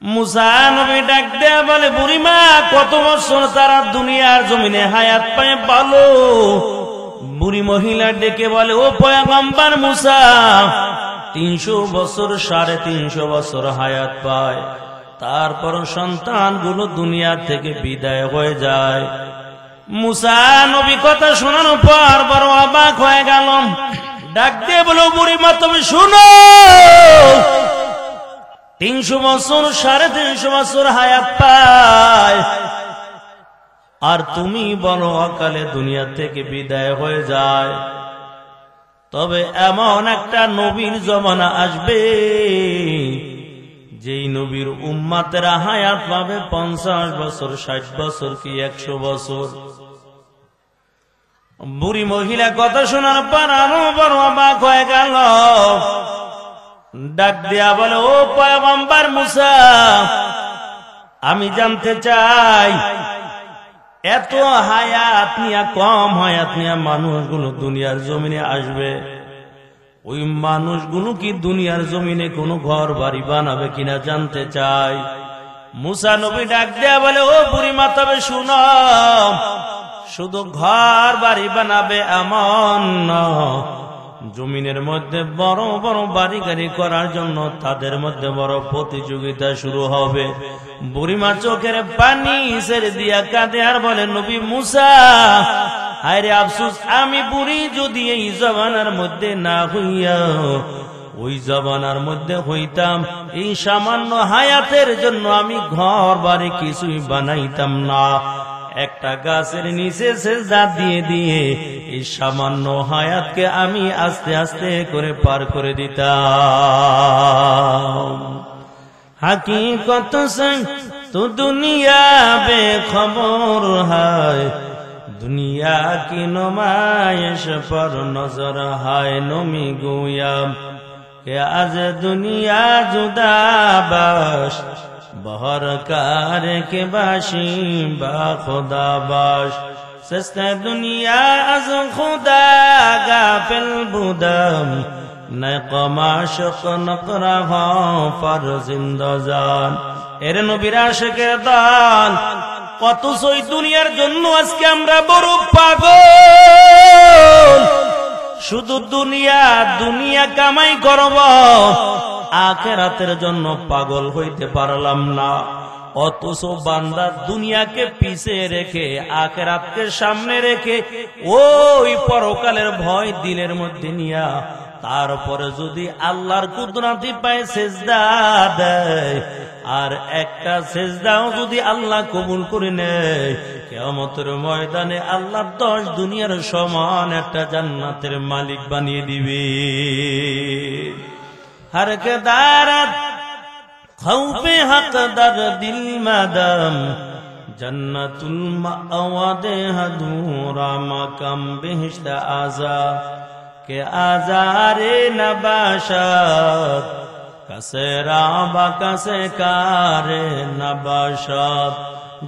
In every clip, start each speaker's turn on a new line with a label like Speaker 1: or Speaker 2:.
Speaker 1: মুসা নবী ডাক দেয়া বলে, বুড়িমা কত বছর তারা দুনিয়ার জমিনে হায়াত পায় বলো। বুড়ি মহিলা ডেকে বলে, ও পয়গম্বর মুসা 300 বছর 350 বছর হায়াত পায়, তারপর সন্তানগুলো দুনিয়া থেকে বিদায় হয়ে যায়। মুসা নবী কথা শোনানোর পর বড় অবাক হয়ে গেল। ডাক দিয়ে বলো, বুড়িমা তুমি শুনো, 300 বছর 350 বছর হায়াত পায়, আর তুমি বলো অকালে দুনিয়া থেকে বিদায় হয়ে যায়। তবে এমন একটা নবীর জমানা আসবে যেই নবীর উম্মতেরা হায়াত পাবে 50 বছর 60 বছর কি 100 বছর। বুড়ি মহিলা কথা শোনার পর আরো বড় অবাক হয়ে গেল। ডাক দিয়া বলে, ও পয়গম্বর মুসা, আমি জানতে চাই এত হায়াত নিয়া, কম হায়াত নিয়া মানুষগুলো দুনিয়ার জমিনে আসবে, ওই মানুষগুলো কি দুনিয়ার জমিনে কোনো ঘর বাড়ি বানাবে কিনা জানতে চাই। মুসা নবী ডাক দেয়া বলে, ও বুড়িমা তবে শুনো, শুধু ঘর বাড়ি বানাবে এমন না, জমিনের মধ্যে বড় বড় বাড়ি গাড়ি করার জন্য তাদের মধ্যে বড় প্রতিযোগিতা শুরু হবে। বুড়িমা চোখের পানি ছেড়ে দিয়া কাঁদে আর বলে, নবী মুসা, হায়রে আফসোস, আমি বুড়ি যদি এই জমানার মধ্যে না হইয়া ওই জমানার মধ্যে হইতাম, এই সামান্য হায়াতের জন্য আমি ঘর বাড়ি কিছুই বানাইতাম না, একটা গাছের নিচে সেজদা দিয়ে দিয়ে এই সামান্য হায়াতকে আমি আস্তে আস্তে করে পার করে দিতাম। হাকিকত সে তো দুনিয়া বেখবর হয়, দুনিয়া কি নুমাইশ पर नजर हाय नमी गोयाम के आज दुनिया जुदा बाश बहर कार के बाशी बा खुदा बाश सस्ते दुनिया आज खुदा गाफिल बुदम न कमाशक नकरा पर जिंदजान। एरे नबीर आशिकेर दल অথচ ওই দুনিয়ার জন্য আজকে আমরা বড় পাগল, শুধু দুনিয়া দুনিয়া কামাই করব, আখিরাতের জন্য পাগল হইতে পারলাম না। অথচ বান্দা দুনিয়াকে পিছে রেখে আখিরাতকে সামনে রেখে ওই পরকালের ভয় দিলের মধ্যে নিয়া তারপরে যদি আল্লাহর কুদরতি পায় সেজদা দেয়, আর একটা সেজদাও যদি আল্লাহ কবুল করে নেয়, কিয়ামতের ময়দানে আল্লাহ 10 দুনিয়ার সমান একটা জান্নাতের মালিক বানিয়ে দিবে। हर के दारत खौफे हकदर दिल मदम जन्नतुल मावादे हदूरा मकम बेहिश्त आजा के आजारे नबाशत कसे राबा कसे कारे नबाशत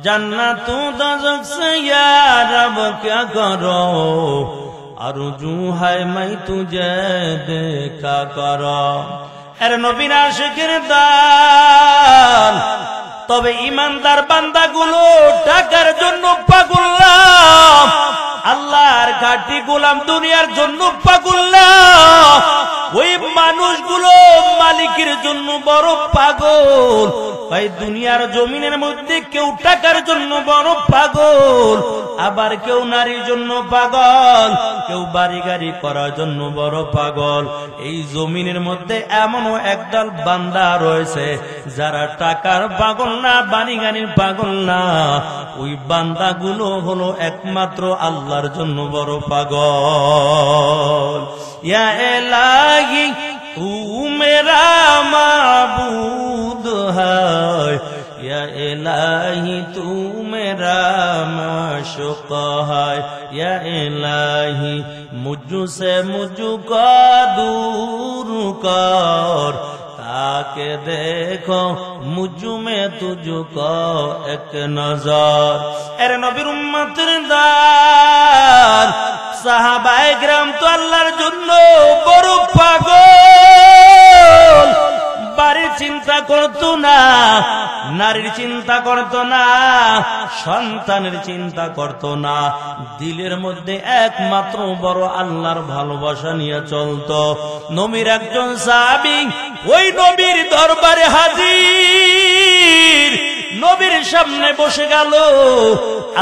Speaker 1: जन्नतु दज़क से या रब क्या करो अरुजू है मैं तुझे देखा करो। এর নবীর আশিকের দান, তবে ইমানদার বান্দাগুলো টাকার জন্য পাগল না, আল্লাহর খাঁটি গোলাম দুনিয়ার জন্য পাগল না, ওই মানুষগুলো মালিকের জন্য বড় পাগল। ভাই দুনিয়ার জমিনের মধ্যে কেউ টাকার জন্য বড় পাগল, আবার কেউ নারীর জন্য পাগল, কেউ বাড়ি গাড়ি করার জন্য বড় পাগল। এই জমিনের মধ্যে এমনও একদল বান্দা রয়েছে যারা টাকার পাগল না, বাড়ি গাড়ির পাগল না, ওই বান্দাগুলো হলো একমাত্র আল্লাহর জন্য বড় পাগল। ইয়া ইলাহি তু মেরা মাবুদ है, या इलाही तू मेरा माशूक है, या इलाही मुझसे मुझको दूर कर ताकि देखो मुझ में तुझको एक नजर। এর নবীর উম্মতের দান সাহাবায়ে কিরাম তো আল্লাহর জন্য বড় পাগল, বাড়ির চিন্তা করতো না, নারীর চিন্তা করতো না, সন্তানের চিন্তা করতো না, দিলের মধ্যে একমাত্র বড় আল্লাহর ভালোবাসা নিয়ে চলতো। নবীর একজন সাহাবী ওই নবীর দরবারে হাজির, নবীর সামনে বসে গেল।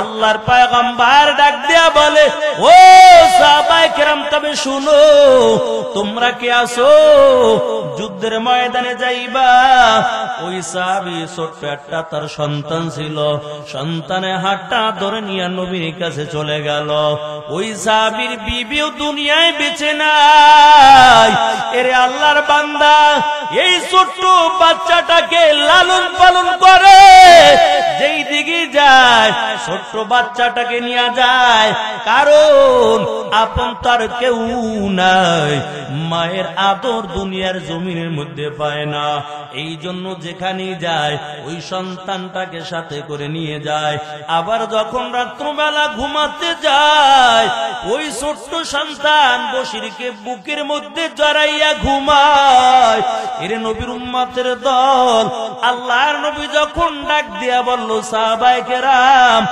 Speaker 1: আল্লাহর পয়গম্বর ডাক দিয়া বলে, ও সাহাবায়ে কেরাম, তবে শুনো, তোমরা কে আসো? যুদ্ধের ময়দানে যাইবা? ওই সাহাবী ছোট্ট একটা তার সন্তান ছিল, সন্তানের হাতটা ধরে নিয়ে নবীর কাছে চলে গেল। ওই সাহাবীর বিবিও দুনিয়ায় বেঁচে নাই। এরে আল্লাহর বান্দা, এই ছোট্ট বাচ্চাটাকে লালন পালন করে, যেই দিকে যায় ছোট্ট বাচ্চাটাকে নিয়ে যায়, কারণ আপন তার কেউ নাই, মায়ের আদর দুনিয়ার জমিনের মধ্যে পায় না। এই জন্য যেখানে যায় ওই সন্তানটাকে সাথে করে নিয়ে যায়। আবার যখন রাত্রবেলা ঘুমাতে যায়, ওই ছোট্ট সন্তান বশিরকে বুকের মধ্যে জড়াইয়া ঘুমায়। এর নবীর উম্মতের দল, আল্লাহর নবী যখন ডাক দিয়া বলল, সাহাবায়ে কেরাম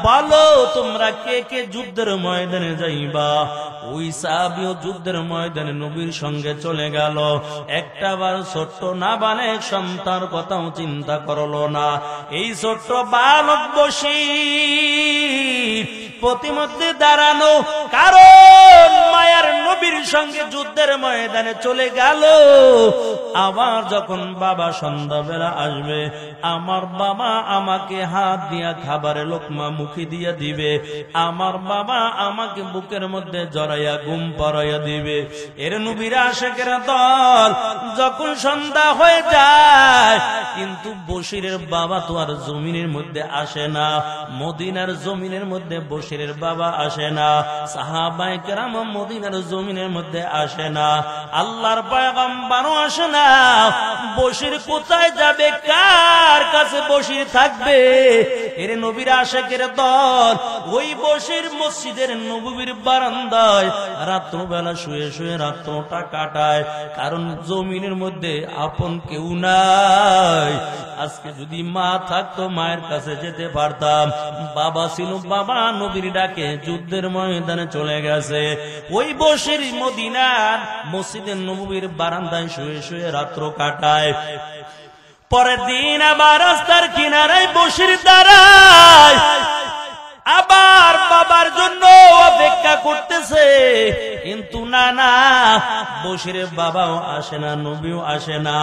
Speaker 1: বলো, তোমরা কে কে যুদ্ধের ময়দানে যাইবা? ওই সাহাবীও যুদ্ধের ময়দানে নবীর সঙ্গে চলে গেল। একটা বার ছোট্ট নাবালেক সন্তান কথাও চিন্তা করলো না। এই ছোট্ট বালক বশির প্রতিমধ্যে দাঁড়ানো, কারণ মায়ার নবীর সঙ্গে যুদ্ধের ময়দানে চলে গেল। আবার যখন বাবা সন্ধ্যাবেলা আসবে, আমার বাবা আমাকে হাত দিয়া খাবারের লোকমা মুখে দিয়া দিবে, আমার বাবা আমাকে বুকের মধ্যে জড়াইয়া ঘুম পড়াইয়া দিবে। এর নবীর আশিকের দল যখন সন্ধ্যা হয়ে যায়, কিন্তু বশিরের বাবা তো আর জমিনের মধ্যে আসে না, মদিনার জমিনের মধ্যে বশিরের বাবা আসে না, সাহাবায়ে কেরাম মদিনার জমিনের মধ্যে আসে না, আল্লাহর পয়গম্বরও আসে না। বশির কোথায় যাবে? কার কাছে বশির থাকবে? এর নবীর আশিকের দল ওই বশির মসজিদের নববীর বারান্দায় রাত্রবেলা শুয়ে শুয়ে রাত্রটা কাটায়, কারণ জমিনের মধ্যে আপন কেউ নাই। আজকে যদি মা থাকতো, মায়ের কাছে যেতে পারতাম। বাবা ছিল, বাবা নবীর ডাকে যুদ্ধের ময়দানে চলে গেছে। ওই বশির মদিনার মসজিদের নববীর বারান্দায় শুয়ে শুয়ে রাত্র কাটায়। পরের দিন আবার রাস্তার কিনারায় বশির দাঁড়ায়, আবার বাবার জন্য অপেক্ষা করতেছে, কিন্তু না না, বশিরের বাবাও আসে না, নবীও আসে না।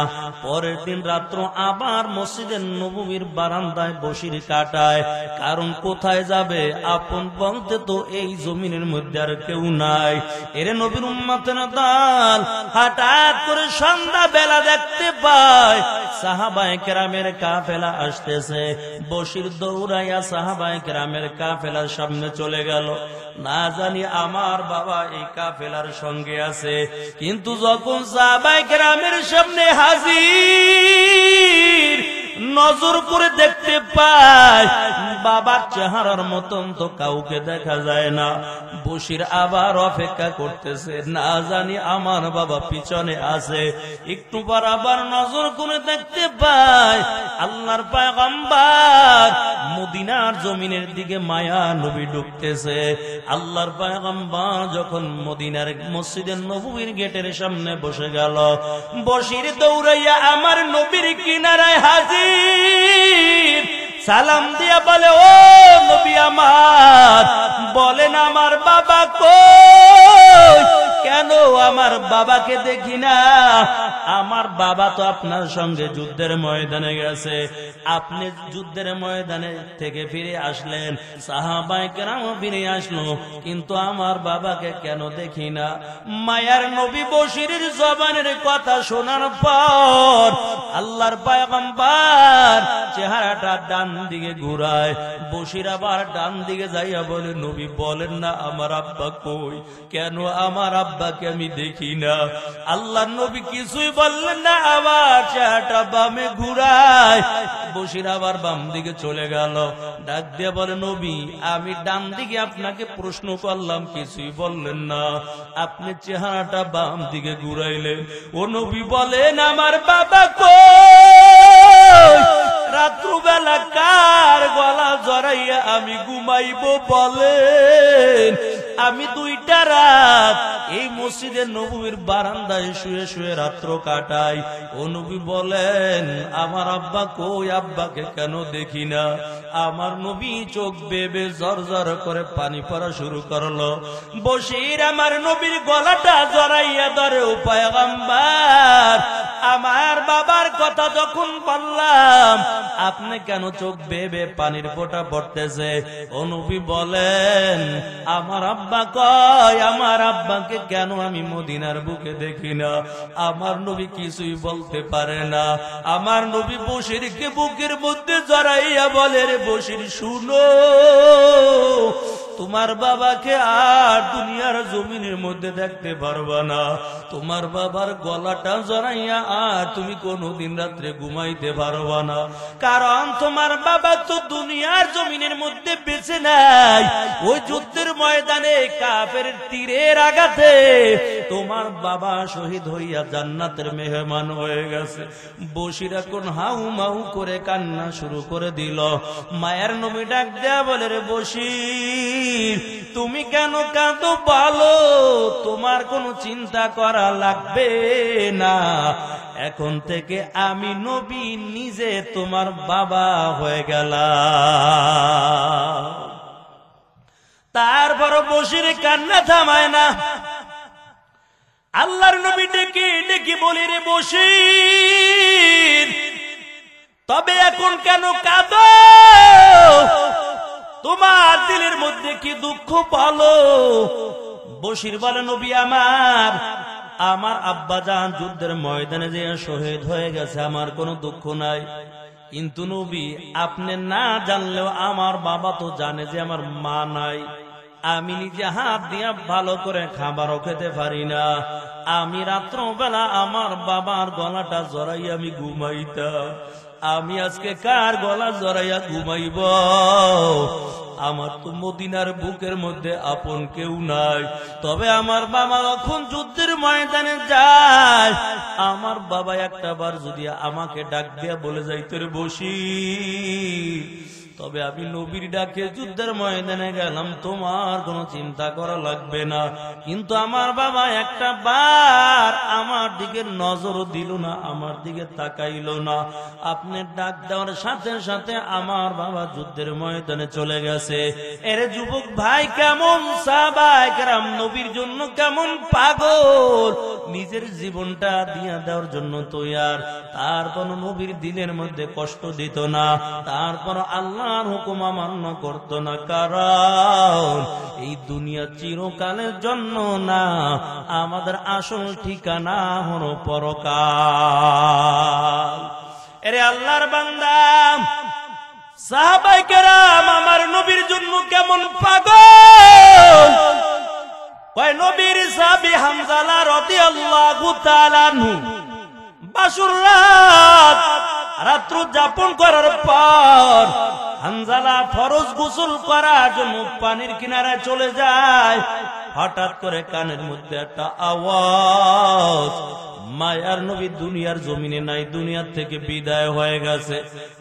Speaker 1: পরের দিন রাত্র আবার মসজিদের নববীর বারান্দায় বশির কাটায়, কারণ কোথায় যাবে? আপন বলতে তো এই জমিনের মধ্যে আর কেউ নাই। এর নবীর উম্মতের দল হঠাৎ করে সন্ধ্যা বেলা দেখতে পায় সাহাবায়ে কেরামের কাফেলা আসতেছে। বশির দৌড়াইয়া সাহাবায়ে কেরামের কাফেলার সামনে চলে গেল। না জানি আমার বাবা এই কাফেলার সঙ্গে আছে, কিন্তু যখন সাহাবায়ে কেরামের সামনে হাজির, নজর করে দেখতে পায় বাবার চেহারার মতন তো কাউকে দেখা যায় না। বশির আবার অপেক্ষা করতেছে, না জানি আমার বাবা পিছনে আছে। একটু পর আবার নজর করে দেখতে পায় আল্লাহর পয়গম্বর মদিনার জমিনের দিকে মায়া নবী ঢুকতেছে। আল্লাহর পয়গম্বর যখন মদিনার মসজিদের নববীর গেটের সামনে বসে গেল, বশির দৌড়াইয়া আমার নবীর কিনারায় হাজির, সালাম দিয়া বলে, ও নবী আমার, বলেন আমার বাবা কই? কেন আমার বাবাকে দেখি না? আমার বাবা তো আপনার সঙ্গে যুদ্ধের ময়দানে গেছে, আপনি যুদ্ধের ময়দানে থেকে ফিরে আসলেন, সাহাবায়ে কেরাম ফিরে আসলো, কিন্তু আমার বাবাকে কেন দেখি না? মায়ার নবী বশিরের জবানের কথা শোনার পর আল্লাহর পয়গম্বর চেহারাটা ডান দিকে ঘুরায়। বশির আবার ডান দিকে যাইয়া বলে, নবী বলেন না আমার আব্বা কই? কেন আমার আব্বাকে আমি দেখি না? আল্লাহর নবী কিছুই বললেন না, আবার চেহারাটা বামে ঘুরায়। বসির আবার বাম দিকে চলে গেল, ডাক দিয়ে বলে নবী আমি ডান দিকে আপনাকে প্রশ্ন করলাম কিছুই বললেন না, আপনি চেহারাটা বাম দিকে ঘুরাইলেন। ও নবী বলেন আমার বাবা কই, রাত্রবেলা কার গলা জড়াইয়া আমি ঘুমাইব বলেন? আমি 2টা রাত এই মসজিদের নববীর বারান্দায় শুয়ে শুয়ে রাত্র কাটাই। ও নবী বলেন আমার আব্বা কই, আব্বাকে কেন দেখি না? আমার নবী চোখ বেবে জর করে পানি পড়া শুরু করলো। বসির আমার নবীর গলাটা জড়াইয়া ধরে, ও পয়গম্বর আমার বাবার কথা যখন বললাম আপনি কেন চোখ বেবে পানির ফোঁটা পড়তেছে? ও নবী বলেন আমার আব্বা কয়, আমার আব্বাকে কেন আমি মদিনার বুকে দেখি না? আমার নবী কিছুই বলতে পারে না। আমার নবী বসিরকে বুকের মধ্যে জড়াইয়া বলে, রে বসির শুনো, তোমার বাবাকে আর দুনিয়ার জমিনের মধ্যে দেখতে পারবা না। তোমার বাবার গলাটা জড়াইয়া আর তুমি কোনদিন রাত্রে ঘুমাইতে পারবা না, কারণ তোমার বাবা তো দুনিয়ার জমিনের মধ্যে বেঁচে নাই। ওই যুদ্ধের ময়দানে কাফের তীরের আঘাতে তোমার বাবা শহীদ হইয়া জান্নাতের মেহমান হয়ে গেছে। বসির এখন হাউ মাউ করে কান্না শুরু করে দিল। মায়ের নবী ডাক দেয়া বলে, রে বসির তুমি কেন কাঁদো বলো? তোমার কোনো চিন্তা করা লাগবে না, এখন থেকে আমি নবী নিজে তোমার বাবা হয়ে গেলাম। তারপর বসির কান্না থামায় না। আল্লাহর নবী ডেকে ডেকে বলি, রে বসির তবে এখন কেন কাঁদো? তোমার দিলের মধ্যে কি দুঃখ বলো? বসির বলে, নবী আমার আব্বাজান যুদ্ধের ময়দানে যে শহীদ হয়ে গেছে, আমার কোনো দুঃখ নাই। কিন্তু নবী আপনি না জানলেও আমার বাবা তো জানে যে আমার মা নাই। আমি নিজে হাত দিয়া ভালো করে খাবারও খেতে পারি না। আমি রাত্রবেলা আমার বাবার গলাটা জড়াইয়া আমি ঘুমাইতাম। আমি আজকে কার গলা জড়াইয়া ঘুমাইব? আমার তো মদিনার বুকের মধ্যে আপন কেউ নাই। তবে আমার বাবা যখন যুদ্ধের ময়দানে যায়, আমার বাবা একটা বার যদি আমাকে ডাক দিয়া বলে যাইতে, রে বসির তবে আমি নবীর ডাকে যুদ্ধের ময়দানে গেলাম, তোমার কোনো চিন্তা করা লাগবে না। কিন্তু আমার বাবা একটা বার আমার দিকে নজরও দিল না, আমার দিকে তাকাইল না। আপনি ডাক দেওয়ার সাথে সাথে আমার বাবা যুদ্ধের ময়দানে চলে গেছে। এর যুবক ভাই কেমন সাহাবায়ে কেরাম নবীর জন্য কেমন পাগল, নিজের জীবনটা দিয়া দেওয়ার জন্য তৈয়ার। তারপর নবীর দিলের মধ্যে কষ্ট দিত না, তারপর আল্লাহর হুকুম অমান্য করত না, কারণ এই দুনিয়া চিরকালের জন্য না, আমাদের আসল ঠিকানা হলো পরকাল। এরে আল্লাহর বান্দা সাহাবায়ে কেরাম আমার নবীর জন্য কেমন পাগল। কয় নবীর সাহাবী হামজালা রাদিয়াল্লাহু তাআলা আনহু বাসুর রাত্র যাপন করার পর হামজালা ফরজ গোসল করার জন্য পানির কিনারায় চলে যায়। হঠাৎ করে কানের মধ্যে একটা আওয়াজ, মায়ার নবী দুনিয়ার জমিনে নাই, দুনিয়ার থেকে বিদায় হয়ে গেছে।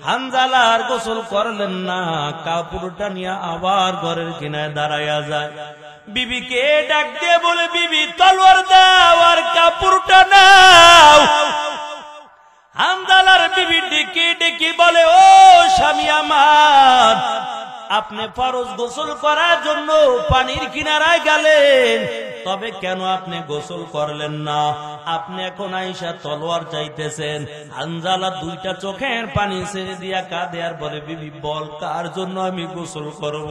Speaker 1: হামজালা আর গোসল করলেন না, কাপড়টা নিয়ে আবার ঘরের কিনারে দাঁড়াইয়া যায়। বিবিকে ডাক দিয়ে বলে, বিবি তলোয়ার দাও আর কাপড়টা নাও। হামজালার বিবি ডেকে ডেকে বলে, ও স্বামী আমার, আপনি ফরজ গোসল করার জন্য পানির কিনারায় গেলেন, তবে কেন আপনি গোসল করলেন না? আপনি এখন আইসা তলোয়ার চাইতেছেন। হামজালা 2টা চোখের পানি ছেড়ে দিয়া কাঁদে আর বলে, বিবি বল কার জন্য আমি গোসল করব?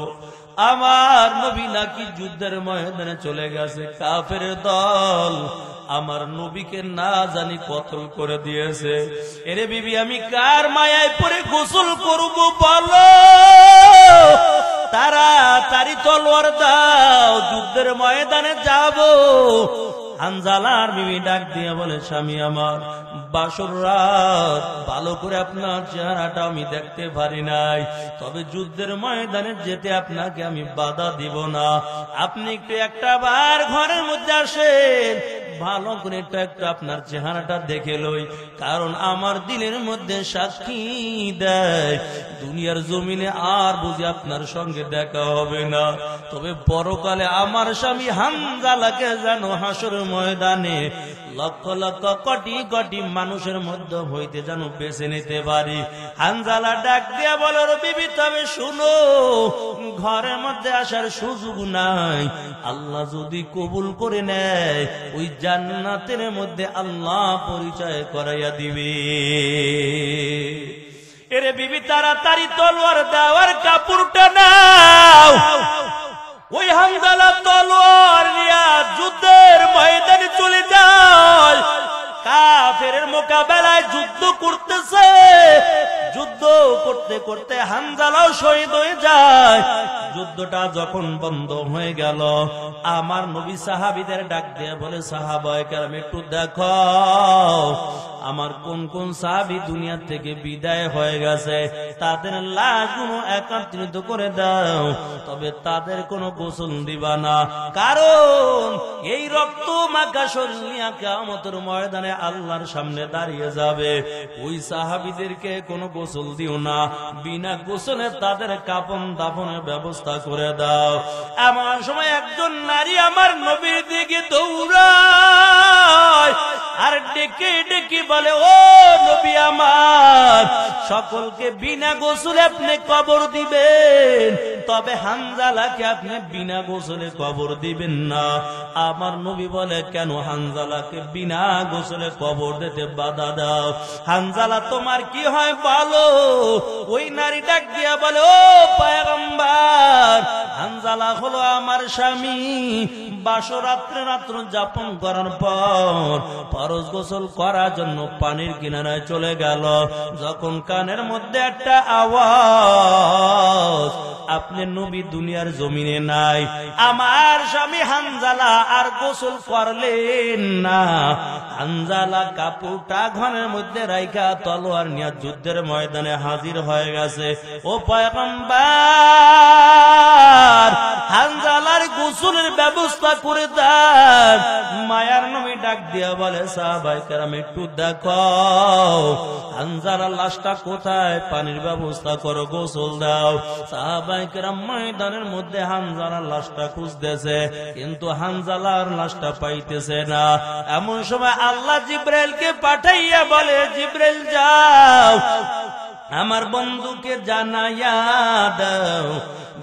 Speaker 1: আমার নবী নাকি যুদ্ধের ময়দানে চলে গেছে, কাফের দল আমার নবীকে না জানি কতল করে দিয়েছে। এরে বিবি আমি কার মায়ায় পড়ে গোসল করব বলো? তাড়াতাড়ি তলোয়ার দাও, যুদ্ধের ময়দানে যাব। হামজালার বিবি ডাক দিয়ে বলে, স্বামী আমার বাসর রাত ভালো করে আপনার চেহারাটা আমি দেখতে পারি নাই, তবে যুদ্ধের ময়দানে যেতে আপনাকে আমি বাধা দিব না। আপনি একটু একটা বার ঘরের মধ্যে আসেন, ভালো করে একটু আপনার চেহারাটা দেখে লই, কারণ আমার দিলের মধ্যে সাক্ষী দেয় দুনিয়ার জমিনে আর বুঝি আপনার সঙ্গে দেখা হবে না, তবে পরকালে আমার স্বামী হামজালাকে যেন হাসর ময়দানে লক্ষ লক্ষ কোটি কোটি মানুষের মধ্যে হইতে যেন বেছে নিতে পারি। হানজালা ডাক দিয়া বলো, বিবি তবে শুনো, ঘরের মধ্যে আসার সুযোগ নাই, আল্লাহ যদি কবুল করে নেয় ওই জান্নাতের মধ্যে আল্লাহ পরিচয় করাইয়া দিবে। এরে বিবি তাড়াতাড়ি তলোয়ার দাও আর কাপড়টা নাও। ওই হানজালা তলোয়ার নিয়ে যুদ্ধের ময়দানে চলে যায়, কাফেরের মোকাবেলায় যুদ্ধ করতেছে। যুদ্ধ করতে করতে হানজালাও শহীদ হয়ে যায়। যুদ্ধটা যখন বন্ধ হয়ে গেল, আমার নবী সাহাবীদের ডাক দিয়ে বলে, সাহাবায়ে কেরাম একটু দেখো আমার কোন কোন সাহাবী দুনিয়া থেকে বিদায় হয়ে গেছে, তাদের লাশগুলো একত্রিত করে দাও, তবে তাদের কোনো গোসল দিবা না, কারণ এই রক্ত মাখা শরীর নিয়ে কিয়ামতের ময়দানে আল্লাহর সামনে দাঁড়িয়ে যাবে। ওই সাহাবীদেরকে কোনো গোসল দিও না, বিনা গোসলে তাদের কাফন দাফনের ব্যবস্থা করে দাও। এমন সময় একজন নারী আমার নবীর দিকে দৌড়ায় আর ডেকে ডেকে বলে, ও নবী আমার, সকলকে বিনা গোসলে আপনি কবর দিবেন, তবে হানজালাকে আপনি বিনা গোসলে কবর দিবেন না। আমার নবী বলে, কেন হানজালাকে বিনা গোসলে কবর দিতে বাধা দাও? হানজালা তোমার কি হয় বলো? ওই নারী ডাক দিয়া বলে, ও পয়গম্বর, হানজালা হলো আমার স্বামী, বাসরাত্রে রাত্র যাপন করার পর ফরজ গোসল করার জন্য পানির কিনারায় চলে গেল। যখন কানের মধ্যে একটা আওয়াজ, আপনি নবী দুনিয়ার জমিনে নাই, আমার স্বামী হানজালা আর গোসল করলেন না। হানজালা কাপড়টা ঘরের মধ্যে রাইখা তলোয়ার নিয়ে যুদ্ধের ময়দানে হাজির হয়ে গেছে। ও পয়গম্বর, হানজালার গোসলের ব্যবস্থা করে দেন। মায়ার নবী ডাক দিয়া বলে, সাহাবায়ে কেরাম একটু দেখো হানজালার লাশটা কোথায়, পানির ব্যবস্থা করো, গোসল দাও। সাহাবায়ে কেরাম ময়দানের মধ্যে হানজালার লাশটা খুঁজতেছে, কিন্তু হানজালার লাশটা পাইতেছে না। এমন সময় আল্লাহ জিব্রাইলকে পাঠাইয়া বলে, জিব্রাইল যাও আমার বন্ধুকে জানাইয়া দাও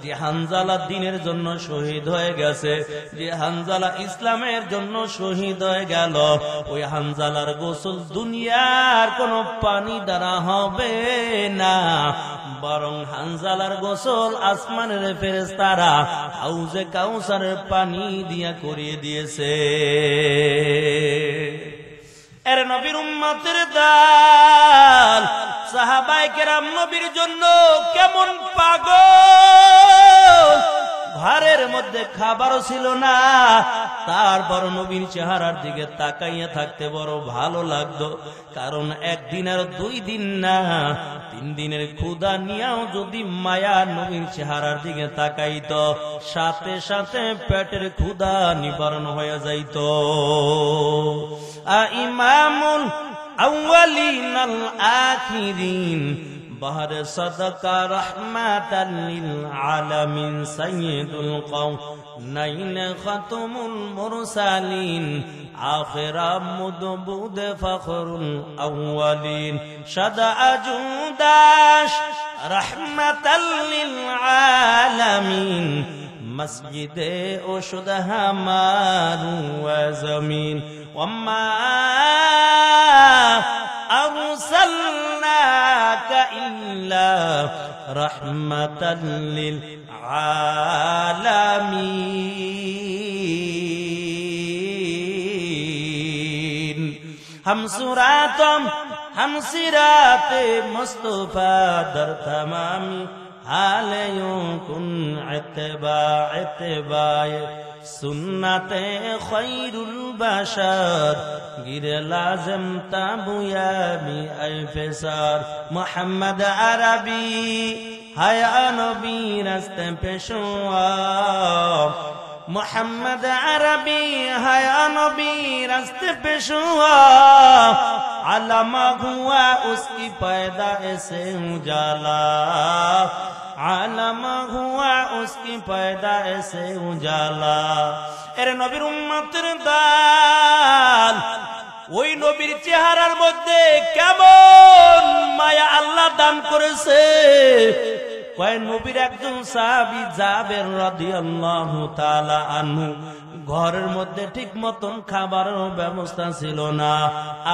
Speaker 1: যে হানজালা দ্বীনের জন্য শহীদ হয়ে গেছে, যে হানজালা ইসলামের জন্য শহীদ হয়ে গেল। ওই হানজালার গোসল দুনিয়ার কোনো পানি দ্বারা হবে না, বরং হানজালার গোসল আসমানের ফেরেশতারা হাউজে কাউসারের পানি দিয়া করিয়ে দিয়েছে। এর নবীর উম্মতের দাল, সাহাবায়ে কেরাম নবীর জন্য কেমন পাগল। ঘরের মধ্যে খাবারও ছিল না, তারপর নবীর চেহারার দিকে তাকাইয়া থাকতে বড় ভালো লাগতো, কারণ একদিন আর 2 দিন না, 3 দিনের ক্ষুধা নিয়েও যদি মায়া নবীর চেহারার দিকে তাকাইত, সাথে সাথে পেটের ক্ষুধা নিবারণ হয়ে যাইত। ইমামুল আউয়ালিন আল আখিরিন বাহর সাদাকা রাহমাতাল লিল আলামিন সাইয়্যিদুল কাওনাইন খাতামুল মুরসালিন আখিরা মুদবুদ ফখরুল আউয়ালিন শাদা আজুদাশ রাহমাতাল লিল আলামিন মসজিদে ওশুদ হামারু ওয়া জমিন ওয়াম্মা আরসালনাকা ইল্লা রাহমাতাল লিল আলামিন। हम सिराते मुस्तफा दर तमामी हाले यूं कुन इत्तिबाए সুন্নাতে খৈরুল বাশার গিরে লাজম তাবুয়ামি আই ফেসার মোহাম্মদ আরবি হায়া নবী রাস্তে পেশোয়া মোহাম্মদ আরবি হায়া নবী রাস্তে পেশোয়া আলামা হুয়া উসকি पैदा से उजाला आलमा हुआ उसकी पैदा से उजाला এর নবীর উম্মতের দান ওই নবীর চেহারার মধ্যে কেমন মায়া আল্লাহ দান করেছে কয় নবীর একজন সাহাবী জাবের রাদিয়াল্লাহু তাআলা আনহু ঘরের মধ্যে ঠিক মতন খাবারের ব্যবস্থা ছিল না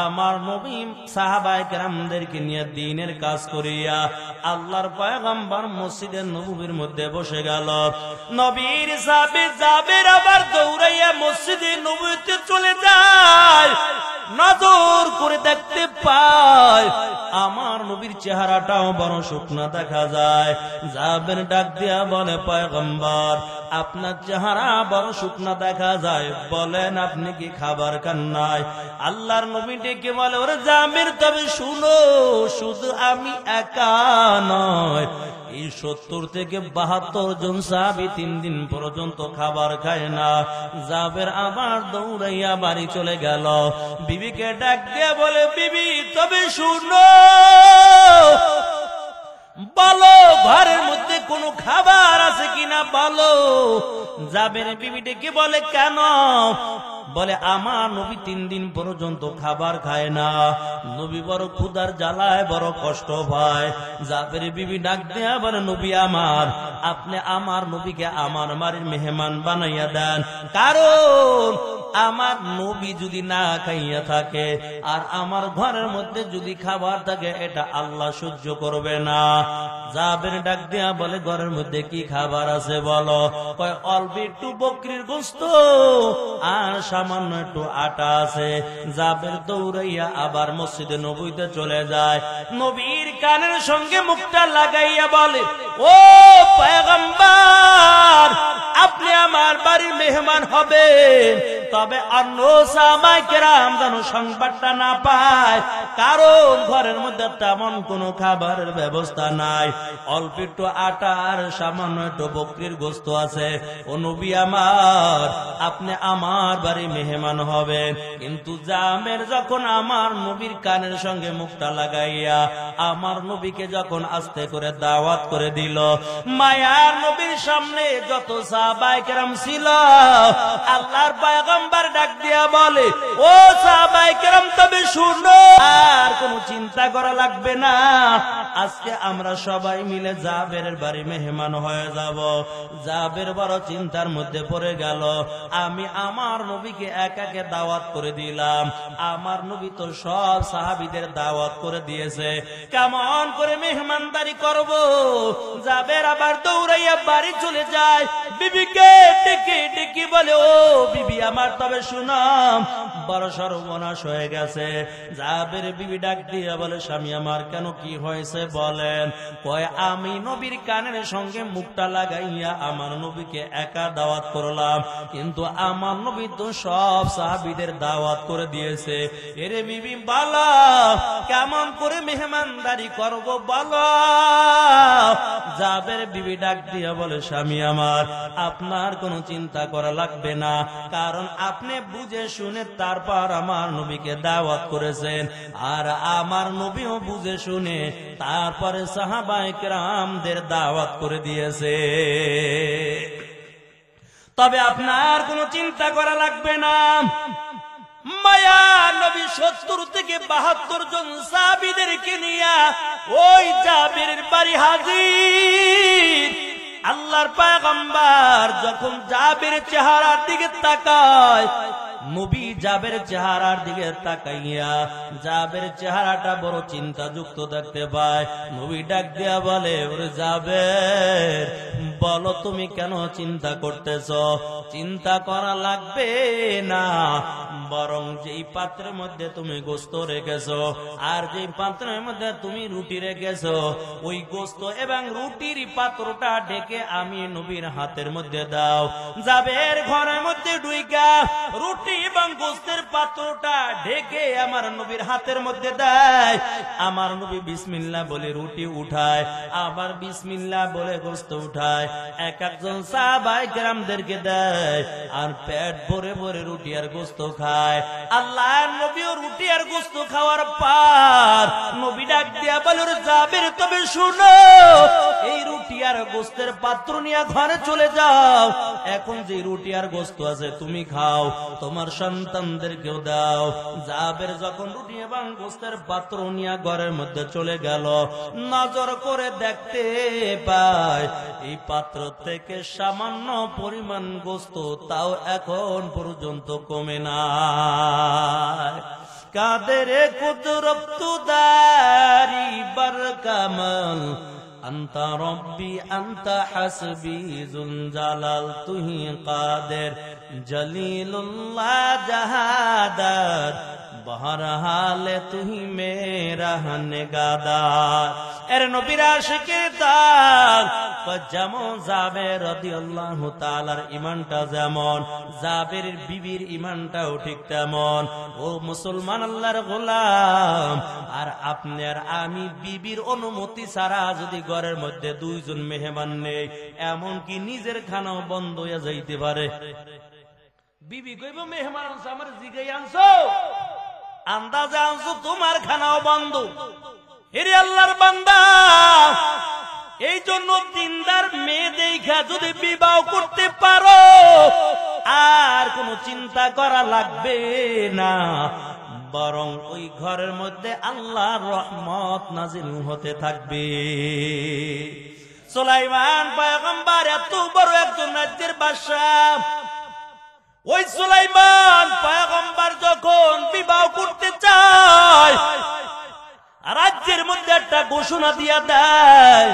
Speaker 1: আমার নবী সাহাবায়ে কেরামদেরকে নিয়ে দ্বীনের কাজ করিয়া আল্লাহর পয়গম্বর মসজিদে নববীর মধ্যে বসে গেল নবীর সাহাবী জাবের আবার দৌড়াইয়া মসজিদে নববীতে চলে যায় নজর করে দেখতে পায় আমার নবীর চেহারাটাও বড় শুকনা দেখা যায় জাবের ডাক দিয়া বলে পয়গম্বর আপনার চেহারা বড় শুকনা দেখা যায় বলেন আপনি কি খাবার খান নাই আল্লাহর নবী ডেকে বলে ওরে জাবের তবে শুনো শুধু আমি একা নয় এই 70 থেকে 72 জন সাহাবী 3 দিন পর্যন্ত খাবার খায় না জাবের আবার দৌড়াইয়া বাড়ি চলে গেল বিবিকে ডাক দিয়ে বলে বিবি তবে শুনো বলো ঘরের মধ্যে কোনো খাবার আছে কিনা বলো জাবের বিবি ডেকে বলে কেন বলে আমার নবী 3 দিন পর্যন্ত খাবার খায় না নবী বড় ক্ষুধার জ্বালায় বড় কষ্ট পায় জাবের বিবি ডাক দেয়া বলে নবী আমার আপনি আমার নবীকে আমার বাড়ির মেহমান বানাইয়া দেন কারণ আমার নবী যদি না খাইয়া থাকে আর আমার ঘরের মধ্যে যদি খাবার থাকে এটা আল্লাহ সহ্য করবে না জাবের ডাক দেয়া বলে ঘরের মধ্যে কি খাবার আছে বলো কয় অল্প একটু বকরির গোশত আর সামান্য একটু আটা আছে জাবের দৌড়াইয়া আবার মসজিদে নববীতে চলে যায় নবীর কানের সঙ্গে মুখটা লাগাইয়া বলে ও পয়গম্বর আপনি আমার বাড়ির মেহমান হবেন তবে অন্য সাহাবায়ে কেরাম যেন সংবাদটা না পায় কারণ ঘরের মধ্যে তেমন কোনো খাবারের ব্যবস্থা নাই অল্প একটু আটা আর সামান্য একটু বকরির গোশত আছে ও নবী আমার আপনি আমার বাড়ি মেহমান হবেন কিন্তু জামের যখন আমার নবীর কানের সঙ্গে মুখটা লাগাইয়া আমার নবীকে যখন আস্তে করে দাওয়াত করে দিল মায়ার নবীর সামনে যত সাহাবায়ে কেরাম ছিল আল্লাহর পয়গম্বর ডাক দিয়া বলে ও সাহাবায়ে কেরাম তবে শুনো আর কোনো চিন্তা করা লাগবে না আজকে আমরা সবাই মিলে জাবেরের বাড়ি মেহমান হয়ে যাব জাবের বড় চিন্তার মধ্যে পড়ে গেল আমি আমার নবীকে একাকে দাওয়াত করে দিলাম আমার নবী তো সব সাহাবীদের দাওয়াত করে দিয়েছে কেমন করে মেহমানদারি করব জাবের আবার দৌড়াইয়া বাড়ি চলে যায় বিবিকে ডেকে ডেকে বলে ও বিবি আমার তবে শুনাম বড় সর্বনাশ হয়ে গেছে জাবের বিবি ডাক দিয়া বলে স্বামী আমার কেন কি হয়েছে বলেন কয় আমি নবীর কানের সঙ্গে মুখটা লাগাইয়া আমার নবীকে একা দাওয়াত করলাম কিন্তু আমার নবী তো সব সাহাবীদের দাওয়াত করে দিয়েছে এরে বিবি বলো কেমন করে মেহমানদারি করব বলো জাবের বিবি ডাক দিয়া বলে স্বামী আমার আপনার কোনো চিন্তা করা লাগবে না কারণ আপনি বুঝে শুনে তারপর আমার নবীকে দাওয়াত করেছেন আর আমার নবীও বুঝে শুনে তারপরে সাহাবায়ে কেরামদের দাওয়াত করে দিয়েছে তবে আপনার কোনো চিন্তা করা লাগবে না মায়া নবী 70 থেকে 72 জন সাহাবীদেরকে নিয়ে ওই জাবেরের বাড়ি হাজির আল্লাহর পয়গম্বর যখন জাবেরের চেহারার দিকে তাকায় নবী জাবেরের চেহারার দিকে তাকাইয়া জাবেরের চেহারাটা বড় চিন্তাযুক্ত দেখতে পায় নবী ডাক দিয়া বলে ওরে জাবের বলো তুমি কেন চিন্তা করতেছ? চিন্তা করা লাগবে না, বরং যেই পাত্রের মধ্যে তুমি গোশত রেখেছো আর যেই পাত্রের মধ্যে তুমি রুটি রেখেছো, ওই গোশত এবং রুটির পাত্রটা ঢেকে আমি নবীর হাতের মধ্যে দাও। জাবের ঘরের মধ্যে ডুইকা রুটি এবং গোশতের পাত্রটা ঢেকে আমার নবীর হাতের মধ্যে দেয়। আমার নবী বিসমিল্লাহ বলে রুটি উঠায়, আবার বিসমিল্লাহ বলে গোশত উঠায়। এক একজন সাহাবায়ে কেরামদেরকে দেয়, আর পেট ভরে ভরে রুটি আর গোশত খায়। আল্লাহর নবীও রুটি আর গোশত খাওয়ার পর নবী ডাক দিয়া বলে, জাবের তবে শুনো, এই রুটি আর গোশতের পাত্র নিয়ে ঘরে চলে যাও। এখন যে রুটি আর গোশত আছে তুমি খাও, তোমার সন্তানদেরকেও দাও। জাবের যখন রুটি এবং গোশতের পাত্র নিয়ে ঘরের মধ্যে চলে গেল, নজর করে দেখতে পায় এই পাত্র থেকে সামান্য পরিমাণ গোশত তাও এখন পর্যন্ত কমে না। কাদের কুদরত দারি বরকামাল, আন্তা রব্বি আন্তা হাসবি জুল জালাল, তুহি কাদের জলিলুল্লাহ জাহাদার, বহরহালে তুহি মেরা নেগাদার। এর নবীর আশিকে তার যেমন জাবের রাদিয়াল্লাহু তাআলার ঈমানটা যেমন, জাবেরের বিবির ঈমানটাও ঠিক তেমন। ও মুসলমান আল্লাহর গোলাম, আর আপনি আর আমি বিবির অনুমতি ছাড়া যদি ঘরের মধ্যে দুইজন মেহমান নেই, এমনকি নিজের খানাও বন্ধ হয়ে যাইতে পারে। বিবি কইব মেহমান আনছো, আমার জিগাই আনছো, আন্দাজে আনছো, তোমার খানাও বন্ধ। এরে আল্লাহর বান্দা, এই জন্য দিনদার মেয়ে দেখা যদি বিবাহ করতে পারো, আর কোনো চিন্তা করা লাগবে না, বরং ওই ঘরের মধ্যে আল্লাহর রহমত নাজিল হতে থাকবে। সুলাইমান পয়গম্বর এত বড় একজন রাজ্যের বাদশা, ওই সুলাইমান পয়গম্বর যখন বিবাহ করতে চায়, রাজ্যের মধ্যে একটা ঘোষণা দিয়া দেয়,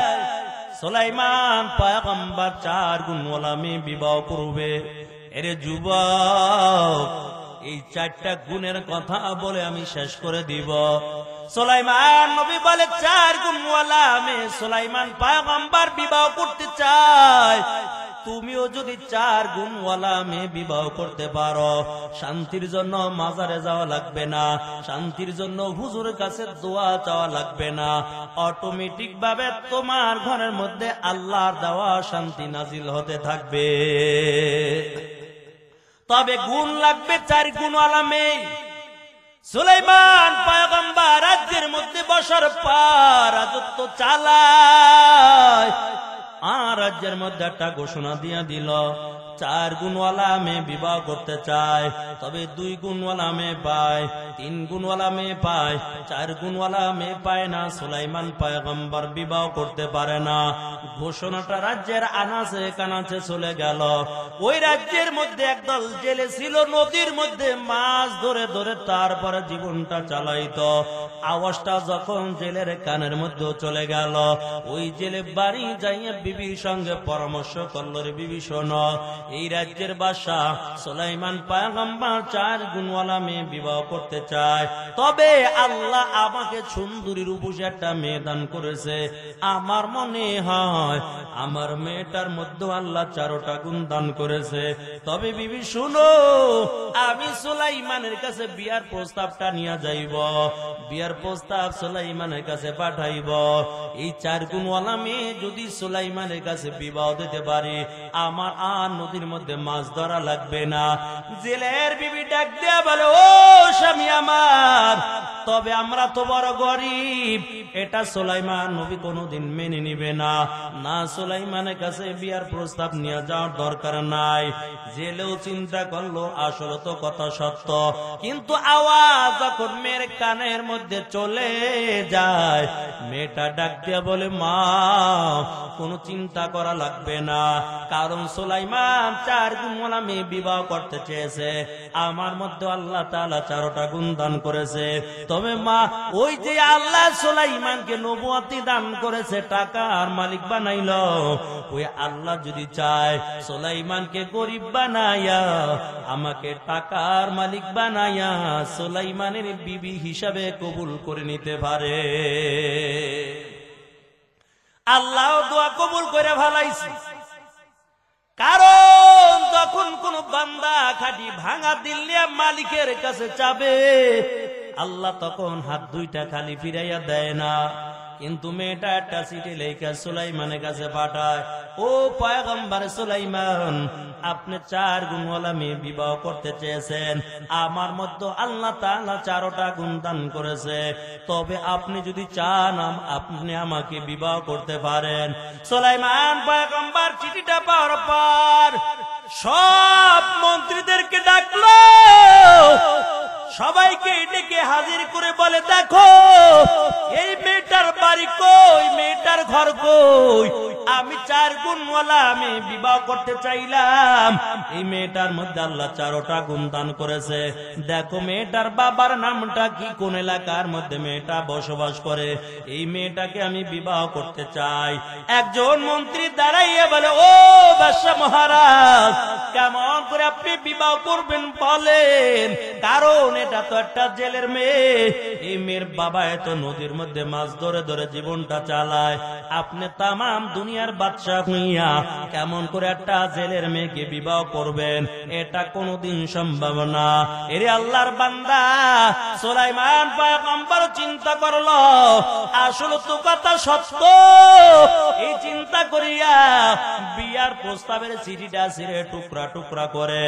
Speaker 1: সুলাইমান পয়গম্বর 4 গুণওয়ালা মেয়ে বিবাহ করবে। এরে যুবক, এই 4টা গুণের কথা বলে আমি শেষ করে দিব। সুলাইমান নবী বলে 4 গুণওয়ালা মেয়ে সুলাইমান পয়গম্বর বিবাহ করতে চায়। তুমিও যদি 4 গুণওয়ালা মেয়ে বিবাহ করতে পারো, শান্তির জন্য মাজারে যাওয়া লাগবে না, শান্তির জন্য হুজুরের কাছে দোয়া চাওয়া লাগবে না, অটোমেটিক ভাবে তোমার ঘরের মধ্যে আল্লাহর দেওয়া শান্তি নাজিল হতে থাকবে। তবে গুণ লাগবে 4 গুণওয়ালা মেয়ে। সুলাইমান পয়গম্বর রাজ্যের মধ্যে বসার পর রাজত্ব চালায়, আর রাজ্যের মধ্যে একটা ঘোষণা দিয়া দিল, 4 গুণওয়ালা মেয়ে বিবাহ করতে চায়, তবে 2 গুণওয়ালা মেয়ে পায়, 3 গুণওয়ালা মেয়ে পায়, 4 গুণওয়ালা মেয়ে পায় না। সুলাইমান পয়গম্বর বিবাহ করতে পারে না। ঘোষণাটা রাজ্যের আনাচে কানাচে চলে গেল। ওই রাজ্যের মধ্যে একদল জেলে ছিল, নদীর মধ্যে মাছ ধরে ধরে তারপরে জীবনটা চালাইতো। আওয়াজটা যখন জেলের কানের মধ্যে চলে গেল, ওই জেলে বাড়ি যাইয়া বিবির সঙ্গে পরামর্শ করলো, রে বিবি শোনো, এই রাজ্যের বাদশা সুলাইমান পয়গম্বর 4 গুণওয়ালা মেয়ে বিবাহ করতে চায়, তবে আল্লাহ আমাকে সুন্দরী রূপসী একটা মেয়ে দান করেছে। আমার মনে হয় আমার মেয়েটার মধ্যে আল্লাহ 4টা গুণ দান করেছে। তবে বিবি শুনো, আমি সুলাইমানের কাছে বিয়ার প্রস্তাবটা নিয়ে যাইব, বিয়ার প্রস্তাব সুলাইমানের কাছে পাঠাইব। এই 4 গুণওয়ালা মেয়ে যদি সুলাইমানের কাছে বিবাহ দিতে পারে, আমার আর নদীর মধ্যে মাছ ধরা লাগবে না। জেলের বিবি ডাক দেয়া বলে, ও স্বামী আমার, তবে আমরা তো বড় গরিব, এটা সুলাইমান নবী কোনোদিন মেনে নিবে না। না, সুলাইমানের কাছে বিয়ার প্রস্তাব নিয়ে যাওয়ার দরকার নাই। জেলেও চিন্তা করলো, আসলে তো কথা সত্য, কিন্তু আওয়াজ যখন মেয়ের কানের মধ্যে চলে যায়, মেয়েটা ডাক দিয়া বলে, মা, কোনো চিন্তা করা লাগবে না, কারণ সুলাইমান 4 গুণওয়ালা মেয়ে বিবাহ করতে চেয়েছে, আমার মধ্যে আল্লাহ তাআলা 4টা গুণ দান করেছে। তবে মা ওই যে আল্লাহ সুলাইমানকে নবুয়তি দান করেছে, টাকার মালিক বানাইল, ওই আল্লাহ যদি চায় সুলাইমানকে গরিব বানাইয়া আমাকে টাকার মালিক বানাইয়া সুলাইমানের বিবি হিসাবে কবুল করে নিতে পারে। আল্লাহ দোয়া কবুল করে ভালাইছি। কারণ যখন কোন বান্দা খাটি ভাঙা দিল নিয়ে মালিকের কাছে যাবে, আল্লাহ তখন হাত দুইটা খালি ফিরাইয়া দেয় না। কিন্তু মেয়েটা একটা চিঠি লেখা সুলাইমানের কাছে পাঠায়, ও পয়গম্বর সুলাইমান, আপনি 4 গুণওয়ালা মেয়ে বিবাহ করতে চেয়েছেন, আমার মধ্যে আল্লাহ তাআলা 4টা গুণ দান করেছে, তবে আপনি যদি চান আপনি আমাকে বিবাহ করতে পারেন। সুলাইমান পয়গম্বর চিঠিটা পাওয়ার পর সব মন্ত্রীদেরকে ডাকলো, সবাইকে ডেকে হাজির করে বলে, দেখো এই মেয়েটার বাড়ি কই, মেয়েটার ঘর কই, আমি 4 গুণওয়ালা আমি বিবাহ করতে চাইলাম, এই মেয়েটার মধ্যে আল্লাহ 4টা গুণ দান করেছে, দেখো মেয়েটার বাবার নামটা কি, কোন এলাকার মধ্যে মেয়েটা বসবাস করে, এই মেয়েটাকে আমি বিবাহ করতে চাই। একজন মন্ত্রী দাঁড়াইয়া বলে, ও বাদশা মহারাজ, কেমন করে আপনি বিবাহ করবেন বলেন, কারণ এটা তো একটা জেলের মেয়ে, এই মেয়ের বাবা এত নদীর মধ্যে মাছ ধরে ধরে জীবনটা চালায়, আপনি তামাম দুনিয়ার বাদশা হইয়া কেমন করে একটা জেলের মেয়েকে বিবাহ করবেন, এটা কোনোদিন সম্ভব না। এরে আল্লাহর বান্দা সুলাইমান পয়গম্বর চিন্তা করলো, আসলে তো কথা সত্য, এই চিন্তা করিয়া বিয়ার প্রস্তাবের চিঠিটা ছিঁড়ে টুকরা টুকরা করে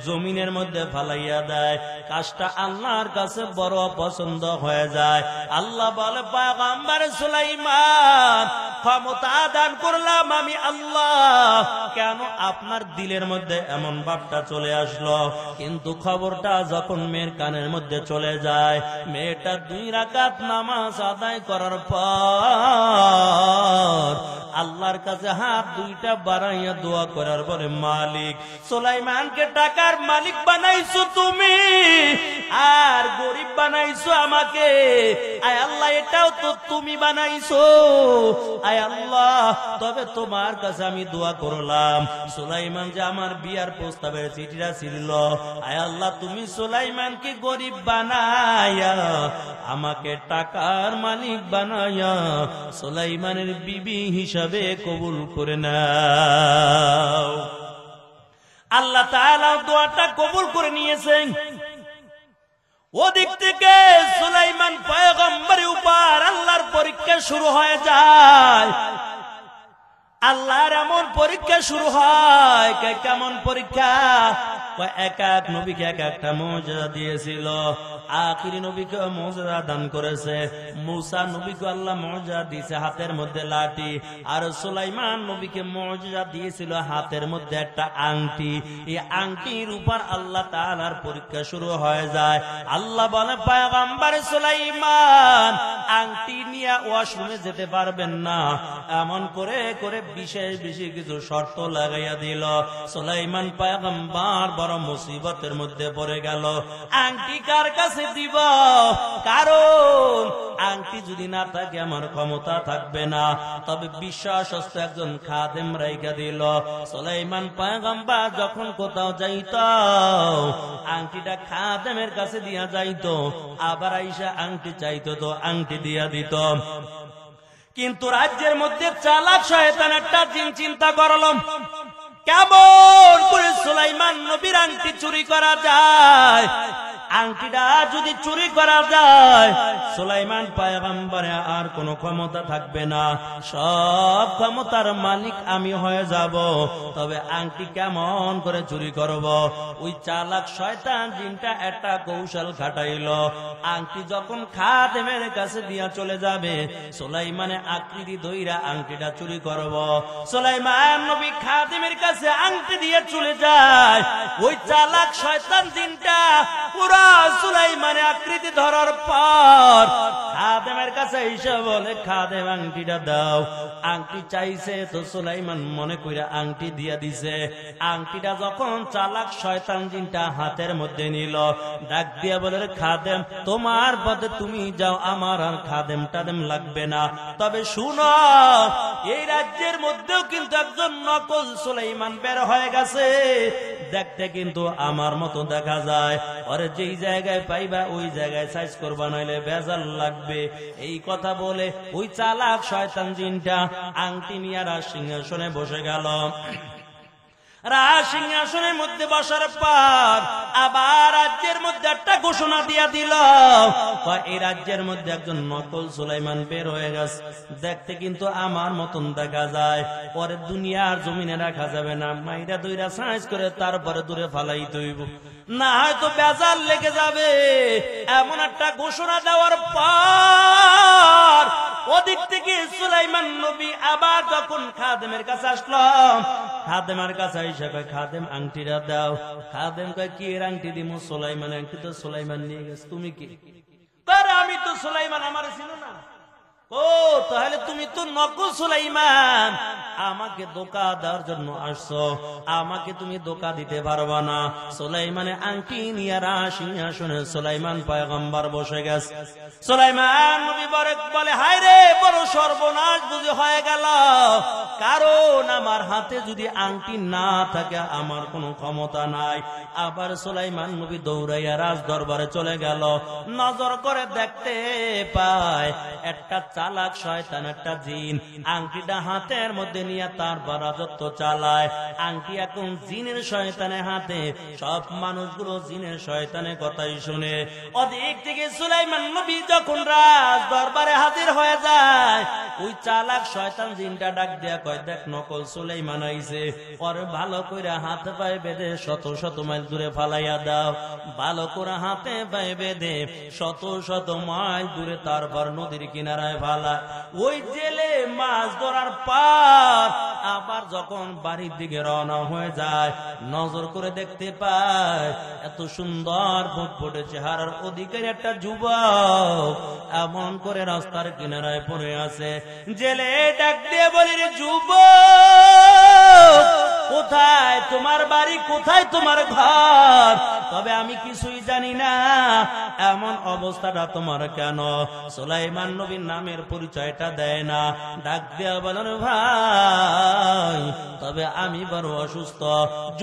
Speaker 1: জমিনের মধ্যে ফালাইয়া দেয়। কাজটা আল্লাহর কাছে বড় পছন্দ হয়ে যায়। আল্লাহ বলে, পয়গম্বর সুলাইমান, ক্ষমতা দান করলাম আমি আল্লাহ, কেন আপনার দিলের মধ্যে এমন ভাবটা চলে আসলো? কিন্তু খবরটা যখন মেয়ের কানের মধ্যে চলে যায়, মেয়েটা 2 রাকাত নামাজ আদায় করার পর আল্লাহর কাছে হাত 2টা বাড়াইয়া দোয়া করার পরে, মালিক সুলাইমানকে টাকার মালিক বানাইছো তুমি, আর গরিব বানাইছো আমাকে, আয় আল্লাহ এটাও তো তুমি বানাইছো, আয় আল্লাহ তবে তোমার কাছে আমি দোয়া করলাম, সুলাইমান যে আমার বিয়ার প্রস্তাবের চিঠিটা ছিল, আয় আল্লাহ তুমি সুলাইমানকে গরিব বানাইয়া আমাকে টাকার মালিক বানাইয়া সুলাইমানের বিবি হিসাবে কবুল করে নাও। আল্লাহ তাআলা দোয়াটা কবুল করে নিয়েছেন। ওদিক থেকে সুলাইমান পয়গম্বরের উপর আল্লাহর পরীক্ষা শুরু হয়ে যায়। আল্লাহর এমন পরীক্ষা শুরু হয়, কেমন পরীক্ষা? এক এক নবীকে এক একটা মুজিজা দিয়েছিল, আখিরি নবীকে মুজিজা দান করেছে। মূসা নবীকে আল্লাহ মুজিজা দিয়েছে হাতের মধ্যে লাঠি, আর সুলাইমান নবীকে মুজিজা দিয়েছিল হাতের মধ্যে একটা আংটি। এই আংটির উপর আল্লাহ তাআলার পরীক্ষা শুরু হয়ে যায়। আল্লাহ বলে, পয়গম্বর সুলাইমান আংটি নিয়ে ওয়াশরুমে যেতে পারবেন না, এমন করে করে বিশেষ বেশি কিছু শর্ত লাগাইয়া দিল। সুলাইমান পয়গম্বর বড় মুসিবতের মধ্যে পড়ে গেল। আংটি কার কাছে দিব? কারণ আংটি যদি না থাকে আমার ক্ষমতা থাকবে না। তবে বিশ্বস্ত একজন খাদেম রাইখা দিল। সুলাইমান পয়গম্বর যখন কোথাও যাইত, আংটিটা খাদেমের কাছে দিয়া যাইত, আবার আইসা আংটি চাইতো তো আংটি দিয়া দিত। কিন্তু রাজ্যের মধ্যে চালাক শয়তান একটা জিন চিন্তা করল, কেমন করে সুলাইমান নবীর আংটি চুরি করা যায়। আংটিটা যদি চুরি করা যায়, সুলাইমান পয়গম্বরে আর কোনো ক্ষমতা থাকবে না, সব ক্ষমতার মালিক আমি হয়ে যাব। তবে আংটি কেমন করে চুরি করব? ওই চালাক শয়তান জিনটা একটা কৌশল খাটাইল। আংটি যখন খাদেমের কাছে দিয়া চলে যাবে, সুলাইমানে আকৃতি ধইরা আংটিটা চুরি করব। সুলাইমান নবী খাদেমের কাছে আংটি দিয়ে চলে যায়। ওই চালাক শয়তান জিনটা পুরা সুলাইমানের আকৃতি ধরার পর খাদেমের কাছে এসে বলে, খাদেম আংটিটা দাও। আংটি চাইছে তো সুলাইমান মনে কইরা আংটি দিয়া দিছে। আংটিটা যখন চালাক শয়তান জিনটা হাতের মধ্যে নিল, ডাক দিয়া বলে, খাদেম তোমার পথে তুমি যাও, আমার আর খাদেম টাদেম লাগবে না। তবে শুনো, এই রাজ্যের মধ্যেও কিন্তু একজন নকল সুলাইমান বের হয়ে গেছে, দেখতে কিন্তু আমার মতো দেখা যায়। ওরে যেই জায়গায় পাইবা ওই জায়গায় সাইজ করবা, নইলে বেজাল লাগবে। এই কথা বলে ওই চালাক শয়তান জিনটা আংটি নিয়ে সিংহাসনে বসে গেল। সিংহাসনের মধ্যে বসার পর আবার রাজ্যের মধ্যে একটা ঘোষণা দিয়া দিল, এই রাজ্যের মধ্যে একজন নকল সুলাইমান বের হয়ে গেছে, দেখতে কিন্তু আমার মতন দেখা যায়। পরে দুনিয়ার জমিনে রাখা যাবে না, মাইরা দুইরা সাইজ করে তারপরে দূরে ফালাই দইব, না হয়তো বেজাল লেগে যাবে। এমন একটা ঘোষণা দেওয়ার পর ওদিক থেকে সুলাইমান নবী আবার যখন খাদেমের কাছে আসলাম, খাদেমের কাছে এসে কয়, খাদেম আংটিটা দাও। খাদেম কয়, কি এর আংটি দিমু? সুলাইমান আংটি তো সুলাইমান নিয়ে গেছে, তুমি কি? আমি তো সুলাইমান, আমার ছিল না। ও তাহলে তুমি তো নকল সুলাইমান, আমাকে ধোঁকা দেওয়ার জন্য আসছো, আমাকে তুমি ধোঁকা দিতে পারবা না। সুলাইমানের আংটি নিয়ে সিংহাসনে সুলাইমান পয়গম্বর বসে গেছে। সুলাইমান নবী বলে, হায় রে, বড় সর্বনাশ বুঝে হয়ে গেল, কারণ আমার হাতে যদি আংটি না থাকে আমার কোনো ক্ষমতা নাই। আবার সুলাইমান নবী দৌড়াইয়া রাজ দরবারে চলে গেল। নজর করে দেখতে পায় একটা চালাক শয়তান, একটা জিন আংটিটা হাতের মধ্যে নিয়ে তার রাজত্ব চালায়। আংটি এখন জিনের শয়তানের হাতে, সব মানুষগুলো জিনের শয়তানের কথাই শুনে। ওদিক থেকে সুলাইমান নবী যখন রাজ দরবারে হাজির হয়ে যায়, ওই চালাক শয়তান জিনটা ডাক দিয়া কয়, দেখ নকল সুলাইমান আইছে, ওরে ভালো করে হাতে পায়ে বেঁধে শত শত মাইল দূরে ফালাইয়া দাও। ভালো করে হাতে পায়ে বেঁধে শত শত মাইল দূরে তারপর নদীর কিনারায় ফালা। ওই জেলে মাছ ধরার পর আবার যখন বাড়ির দিকে রওনা হয়ে যায়, নজর করে দেখতে পায় এত সুন্দর ফুটফুটে চেহারার অধিকারী একটা যুবক এমন করে রাস্তার কিনারায় পড়ে আছে। জেলে ডাক দিয়ে বলি, রে যুবক, কোথায় তোমার বাড়ি, কোথায় তোমার ঘর? তবে আমি কিছুই জানি না, এমন অবস্থাটা তোমার কেন? সুলাইমান নবীর নামের পরিচয়টা দেয় না। ডাক দেয়া বলেন, ভাই তবে আমি বড় অসুস্থ,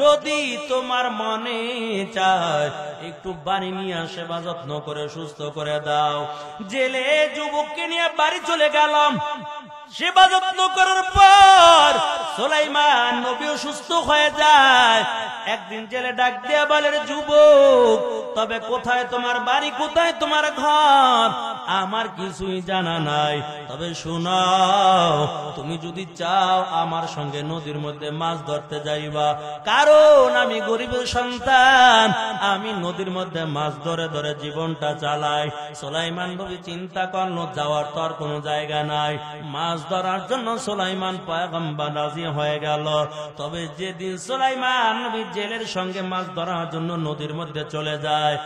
Speaker 1: যদি তোমার মনে চায় একটু বাড়ি নিয়ে সেবা যত্ন করে সুস্থ করে দাও। জেলে যুবককে নিয়ে বাড়ি চলে গেলাম। সেবা যত্ন করার পর সুলাইমান নবীও সুস্থ হয়ে যায়। একদিন জেলে ডাক দিয়া বলে, যুবক তবে কোথায় তোমার বাড়ি, কোথায় তোমার ঘর? আমার কিছুই জানা নাই, তবে শোনাও, তুমি যদি চাও আমার সঙ্গে নদীর মধ্যে মাছ ধরতে যাইবা, কারণ আমি গরিবের সন্তান, আমি নদীর মধ্যে মাছ ধরে ধরে জীবনটা চালাই। সুলাইমান নবী চিন্তা করলো, যাওয়ার তো আর কোনো জায়গা নাই, মাছ ধরার জন্য সুলাইমান পয়গম্বর রাজি হয়ে গেল। তবে যেদিন সুলাইমান নবী জেলের সঙ্গে মাছ ধরার জন্য নদীর মধ্যে চলে যায়,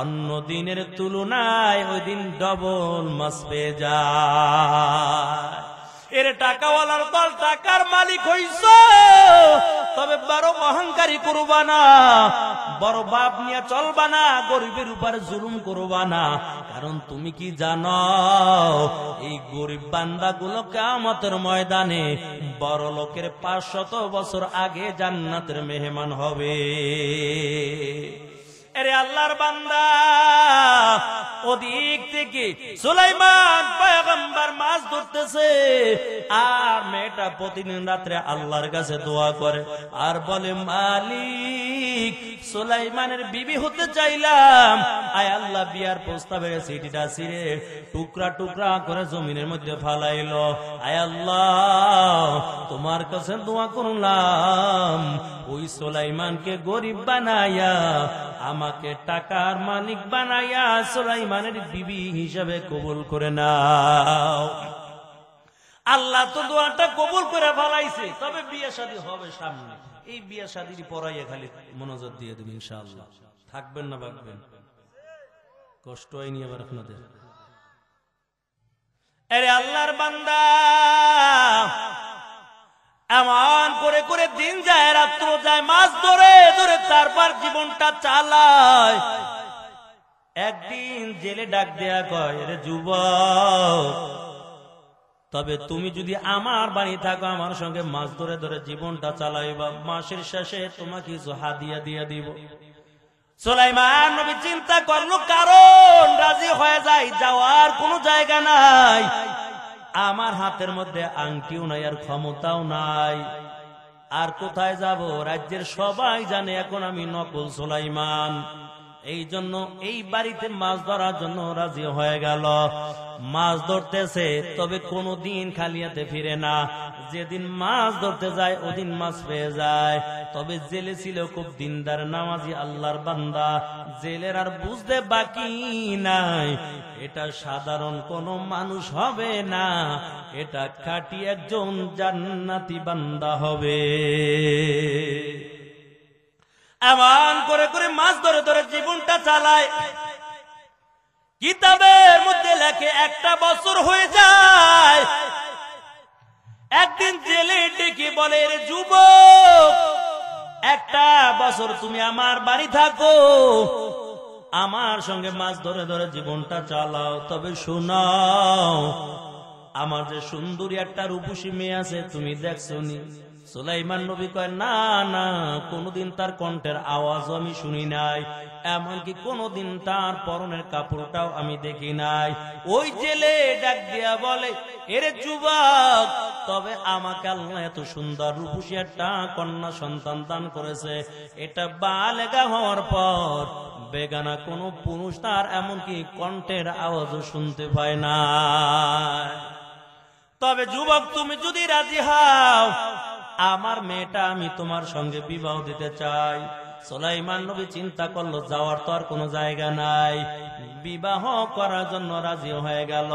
Speaker 1: অন্য দিনের তুলনায় ওই দিন ডবল মাছ পেয়ে যায়। এর টাকাওয়ালার দল, টাকার মালিক হইছ, তবে বড় অহংকারী করবা না, বড় বাপ নিয়ে চলবা না, গরিবের উপর জুলুম করবা না। কারণ তুমি কি জানো, এই গরিব বান্দাগুলো কিয়ামতের ময়দানে বড় লোকের 500 বছর আগে জান্নাতের মেহমান হবে। এরে আল্লাহর বান্দা, ওদিক থেকে সুলাইমান পয়গম্বর মাছ ধরতেছে, আর মেয়েটা প্রতিদিন রাত্রে আল্লাহর কাছে দোয়া করে আর বলে, মালিক সুলাইমানের বিবি হতে চাইলাম, আয় আল্লাহ বিয়ার প্রস্তাবে সিটিটা ছিঁড়ে টুকরা টুকরা করে জমিনের মধ্যে ফালাইলো। আয় আল্লাহ তোমার কাছে দোয়া করলাম, ওই সুলাইমানকে গরিব বানাইয়া আমাকে টাকার মালিক বানাইয়া সুলাইমানের বিবি হিসাবে কবুল করে নাও। আল্লাহ তো দোয়াটা কবুল করে ফেলাইছে, তবে বিয়ে শাদী হবে সামনে। এই বিয়ে শাদীর পড়াইয়া খালি মনোযোগ দিয়ে দেবেন ইনশাআল্লাহ। থাকবেন না ভাববেন? কষ্ট হয়নি আবার আপনাদের? আরে আল্লাহর বান্দা, এমন করে করে দিন যায়, রাত্র যায়, মাছ ধরে ধরে তারপর জীবনটা চালায়। একদিন জেলে ডাক দেয়া কয়, রে যুবক, তবে তুমি যদি আমার বাড়ি থাকো, আমার সঙ্গে মাছ ধরে ধরে জীবনটা চালাইবা, মাসের শেষে তোমাকে কিছু হাদিয়া দিয়া দিব। সুলাইমান নবী চিন্তা করলো, কারণ রাজি হয়ে যায়, যাওয়ার কোনো জায়গা নাই, আমার হাতের মধ্যে আংটিও নাই আর ক্ষমতাও নাই, আর কোথায় যাব? রাজ্যের সবাই জানে এখন আমি নকল সুলাইমান। এই জন্য এই বাড়িতে মাছ ধরার জন্য রাজি হয়ে গেল। মাছ ধরতেছে, তবে কোনদিন খালি হাতে ফিরে না। যেদিন মাছ ধরতে যায় ওদিন মাছ পেয়ে যায়। তবে জেলে ছিল খুব দিনদার নামাজি আল্লাহর বান্দা। জেলের আর বুঝতে বাকি নাই, এটা সাধারণ কোনো মানুষ হবে না, এটা খাঁটি একজন জান্নাতি বান্দা হবে। এমন করে করে মাছ ধরে ধরে জীবনটা চালায়। কিতাবের মধ্যে লেখে 1 বছর হয়ে যায়। একদিন জেলে ডেকে বলে, রে যুবক, 1 বছর তুমি আমার বাড়ি থাকো, আমার সঙ্গে মাছ ধরে ধরে জীবনটা চালাও, তবে শোনাও, আমার যে সুন্দরী একটা রূপসী মেয়ে আছে, তুমি দেখছো নি? সুলাইমান নবী কয়, না না, কোনদিন তার কণ্ঠের আওয়াজও আমি শুনি নাই, এমনকি কোনদিন তার পরনের কাপড়টাও আমি দেখি নাই। ওই জেলে ডাক দিয়া বলে, এরে যুবক, তবে আমাকে আল্লাহ এত সুন্দর রূপসী একটা কন্যা সন্তান দান করেছে, এটা বালেগা হওয়ার পর বেগানা কোন পুরুষ তার এমনকি কণ্ঠের আওয়াজও শুনতে পায় না। তবে যুবক, তুমি যদি রাজি হও, আমার মেয়েটা আমি তোমার সঙ্গে বিবাহ দিতে চাই। সুলাইমান নবী চিন্তা করলো, যাওয়ার তো আর কোনো জায়গা নাই, বিবাহ করার জন্য রাজি হয়ে গেল।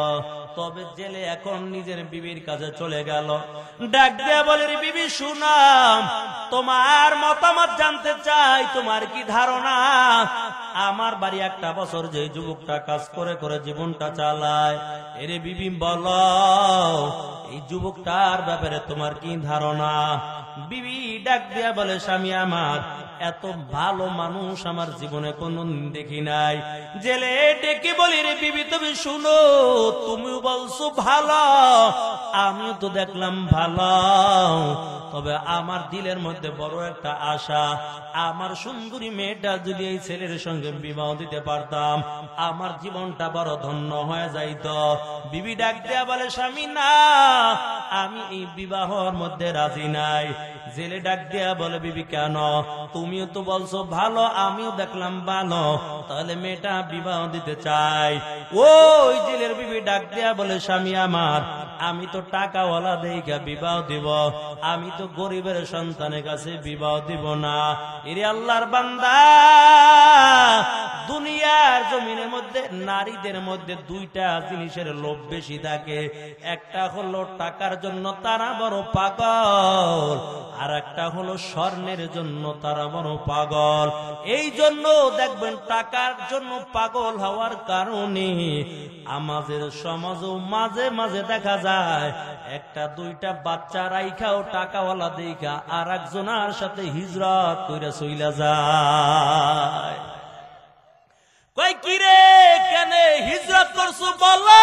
Speaker 1: তবে জেলে এখন নিজের বিবির কাছে চলে গেল। ডাক দিয়া বলে, রে বিবি, শুনাম, তোমার মতামত জানতে চাই, তোমার কি ধারণা? আমার বাড়ি 1 বছর যে যুবকটা কাজ করে করে জীবনটা চালায়, এরে বিবি বলো, এই যুবকটার ব্যাপারে তোমার কি ধারণা? বিবি ডাক দিয়া বলে, স্বামী আমার, এত ভালো মানুষ আমার জীবনে কোনদিন দেখি নাই। জেলে ডেকে বলি, রে বিবি, তুমি শুনো, তুমিও বলছো ভালো, আমিও তো দেখলাম ভালো, তবে আমার দিলের মধ্যে বড় একটা আশা, আমার সুন্দরী মেয়েটা যদি এই ছেলের সঙ্গে বিবাহ দিতে পারতাম, আমার জীবনটা বড় ধন্য হয়ে যাইত। বিবি ডাক দেয়া বলে, স্বামী না, আমি এই বিবাহর মধ্যে রাজি নাই। জেলে ডাক দেয়া বলে, বিবি কেন? তুমিও তো বলছো ভালো, আমিও দেখলাম ভালো, তাহলে মেয়েটা বিবাহ দিতে চাই। ওই জেলের বিবি ডাক দেয়া বলে, স্বামী আমার, আমি তো টাকাওয়ালা দেইগা বিবাহ দিব, আমি তো গরিবের সন্তানের কাছে বিবাহ দিব না। এরে আল্লাহর বান্দা, দুনিয়ার জমিনের মধ্যে নারীদের মধ্যে 2টা জিনিসের লোভ বেশি থাকে। একটা হলো টাকার জন্য তারা বড় পাগল, আর একটা হলো স্বর্ণের জন্য তারা বড় পাগল। এই জন্য দেখবেন টাকার জন্য পাগল হওয়ার কারণে আমাদের সমাজও মাঝে মাঝে দেখা যায় 1-2টা বাচ্চা রাইখাও টাকাওয়ালা দেখা আর একজনের সাথে হিজরত কইরা চইলা যায়। কই কিরে, কেন হিজরত করছো বলো?